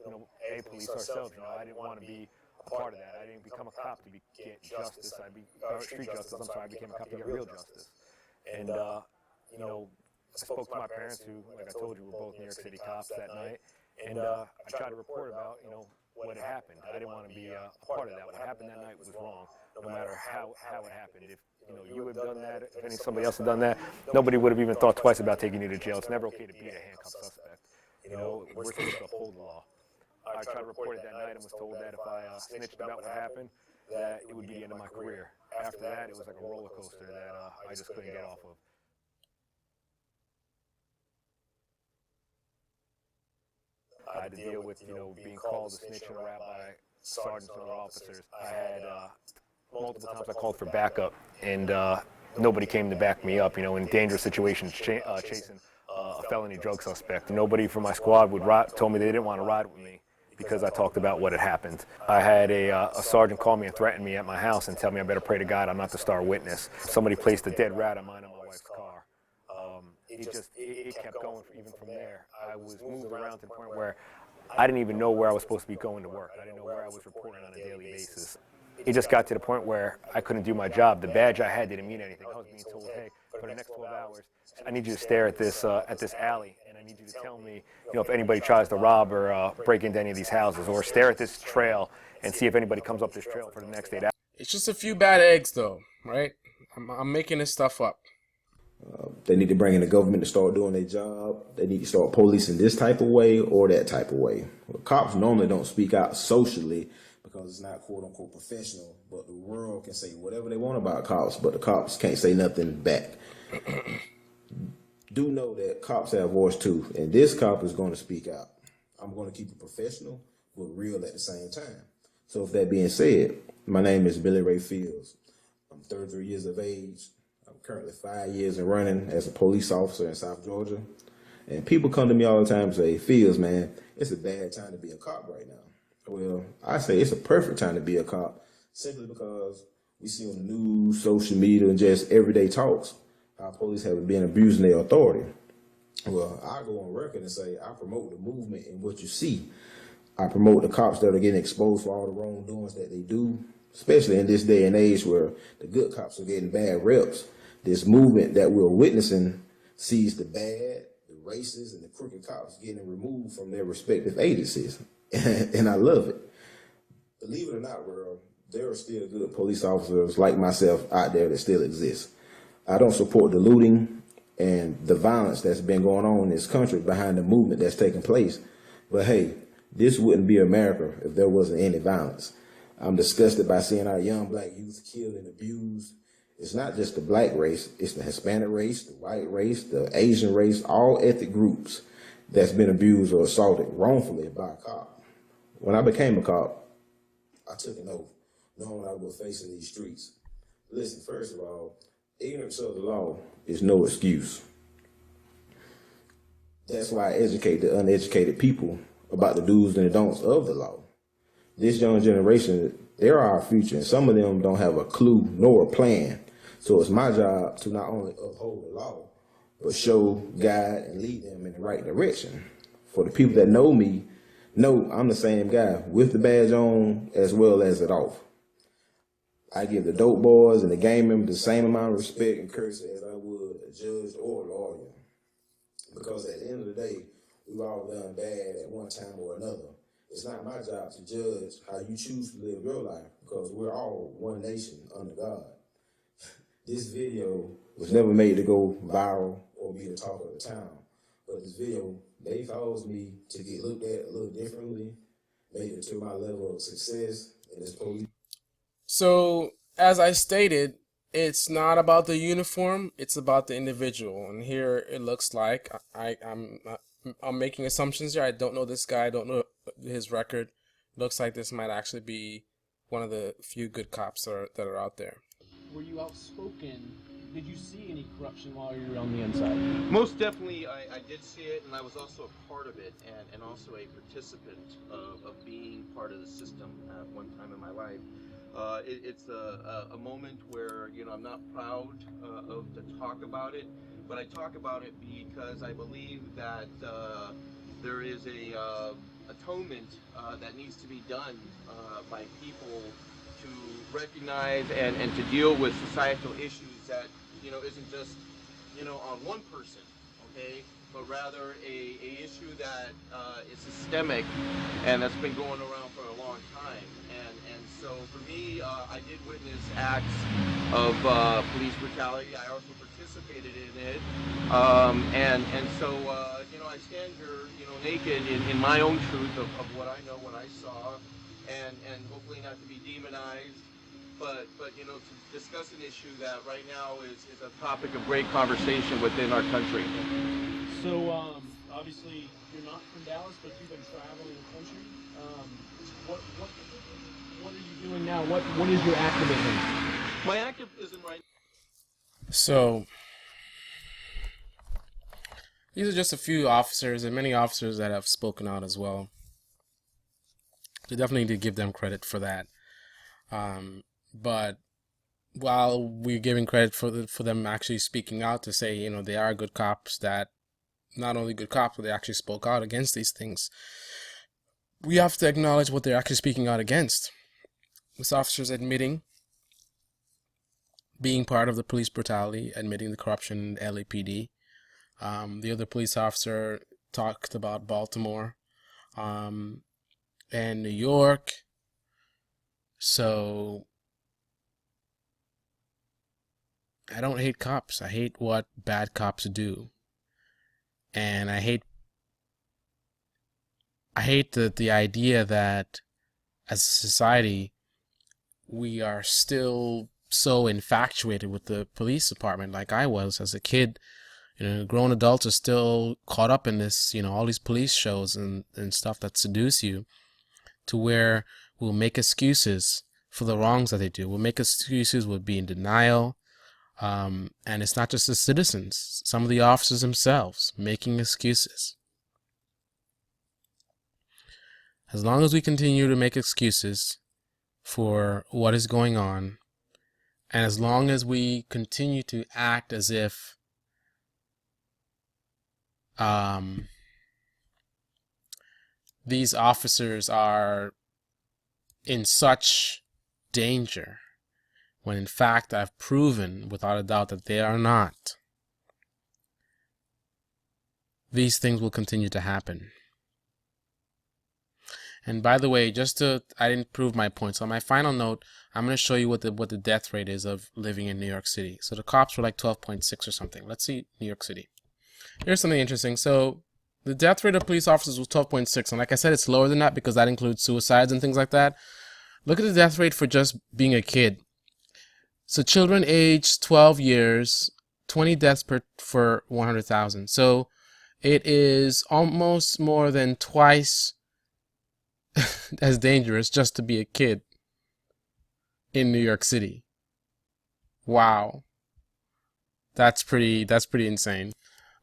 police ourselves. I didn't want to be a part of that. I didn't become a cop to get justice. Street justice. I'm sorry. I became a cop to get real justice. And I spoke to my parents, who, like I told you, were both New York City cops that night, and I tried to report about, what had happened. I didn't want to be a part of that. What happened that night was wrong, no matter how it happened. If you had done that, if somebody else had done that, nobody would have even thought twice about taking you to jail. It's never okay to beat a handcuffed suspect. We're supposed to uphold the law. I tried to report it that night and was told that if I snitched about what happened, that it would be the end of my career. After that, it was like a roller coaster that I just couldn't get off of. I had to deal with, being called a snitch and a rat by sergeants and other officers. I had multiple times I called for backup, and nobody came to back me up, in dangerous situations, chasing a felony drug suspect. Nobody from my squad told me they didn't want to ride with me because I talked about what had happened. I had a sergeant call me and threaten me at my house and tell me I better pray to God I'm not the star witness. Somebody placed a dead rat of mine in my wife's car. It kept going even from there. I was moved around to the point where I didn't even know where I was supposed to be going to work. I didn't know where I was reporting on a daily basis. It just got to the point where I couldn't do my job. The badge I had didn't mean anything. I was being told, hey, for the next 12 hours, I need you to stare at this alley, and I need you to tell me, if anybody tries to rob or break into any of these houses, or stare at this trail and see if anybody comes up this trail for the next 8 hours. It's just a few bad eggs, though, right? I'm making this stuff up. They need to bring in the government to start doing their job. They need to start policing this type of way or that type of way. Well, cops normally don't speak out socially because it's not quote unquote professional, but the world can say whatever they want about cops, but the cops can't say nothing back. Do know that cops have voice too, and this cop is going to speak out. I'm going to keep it professional but real at the same time. So with that being said, my name is Billy Ray Fields. I'm 33 years of age. I'm currently 5 years and running as a police officer in South Georgia. And people come to me all the time and say, Fields, man, it's a bad time to be a cop right now. Well, I say it's a perfect time to be a cop simply because we see on the news, social media, and just everyday talks how police have been abusing their authority. Well, I go on record and say I promote the movement in what you see. I promote the cops that are getting exposed for all the wrongdoings that they do, especially in this day and age where the good cops are getting bad reps. This movement that we're witnessing sees the bad, the racist, and the crooked cops getting removed from their respective agencies. And I love it. Believe it or not, world, there are still good police officers like myself out there that still exist. I don't support the looting and the violence that's been going on in this country behind the movement that's taking place. But hey, this wouldn't be America if there wasn't any violence. I'm disgusted by seeing our young black youth killed and abused. It's not just the black race, it's the Hispanic race, the white race, the Asian race, all ethnic groups that's been abused or assaulted wrongfully by a cop. When I became a cop, I took an oath, knowing I was facing these streets. Listen, first of all, ignorance of the law is no excuse. That's why I educate the uneducated people about the do's and the don'ts of the law. This young generation, they're our future, and some of them don't have a clue nor a plan. So it's my job to not only uphold the law, but show, guide, and lead them in the right direction. For the people that know me, know I'm the same guy with the badge on as well as it off. I give the dope boys and the gang members the same amount of respect and courtesy as I would a judge or a lawyer. Because at the end of the day, we've all done bad at one time or another. It's not my job to judge how you choose to live your life because we're all one nation under God. This video was never made to go viral or be the talk of the town. But this video may cause me to get looked at a little differently, maybe to my level of success in this police. So, as I stated, it's not about the uniform, it's about the individual. And here it looks like I'm making assumptions here. I don't know this guy, I don't know his record. Looks like this might actually be one of the few good cops that are out there. Were you outspoken? Did you see any corruption while you were on the inside? Most definitely, I did see it, and I was also a part of it, and also a participant of being part of the system at one time in my life. It's a moment where, I'm not proud to talk about it, but I talk about it because I believe that there is a atonement that needs to be done by people to recognize and to deal with societal issues that isn't just on one person, okay, but rather a issue that is systemic and that's been going around for a long time. And so for me, I did witness acts of police brutality. I also participated in it, and so I stand here naked in my own truth of what I know, what I saw, and hopefully not to be demonized. But to discuss an issue that right now is a topic of great conversation within our country. So, obviously, you're not from Dallas, but you've been traveling the country. What are you doing now? What is your activism? My activism right So these are just a few officers, and many officers that have spoken out as well. So definitely need to give them credit for that. But while we're giving credit for them actually speaking out to say, they are good cops, that not only good cops, but they actually spoke out against these things, we have to acknowledge what they're actually speaking out against. This officer's admitting being part of the police brutality, admitting the corruption in LAPD. The other police officer talked about Baltimore and New York. So I don't hate cops. I hate what bad cops do. And I hate the idea that as a society we are still so infatuated with the police department, like I was as a kid. Grown adults are still caught up in this, all these police shows and stuff that seduce you, to where we'll make excuses for the wrongs that they do. We'll make excuses, we'll be in denial. And it's not just the citizens, some of the officers themselves making excuses. As long as we continue to make excuses for what is going on, and as long as we continue to act as if these officers are in such danger, when in fact I've proven without a doubt that they are not, these things will continue to happen. And by the way, I didn't prove my point. So on my final note, I'm going to show you what the death rate is of living in New York City. So the cops were like 12.6 or something. Let's see New York City. Here's something interesting. So the death rate of police officers was 12.6. And like I said, it's lower than that because that includes suicides and things like that. Look at the death rate for just being a kid. So children aged 12 years, 20 deaths for 100,000. So it is almost more than twice as dangerous just to be a kid in New York City. Wow. That's pretty insane.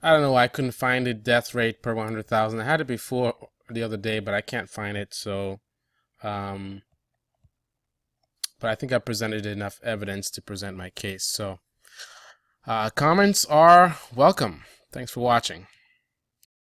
I don't know why I couldn't find a death rate per 100,000. I had it before the other day, but I can't find it. So, but I think I presented enough evidence to present my case. So, comments are welcome. Thanks for watching.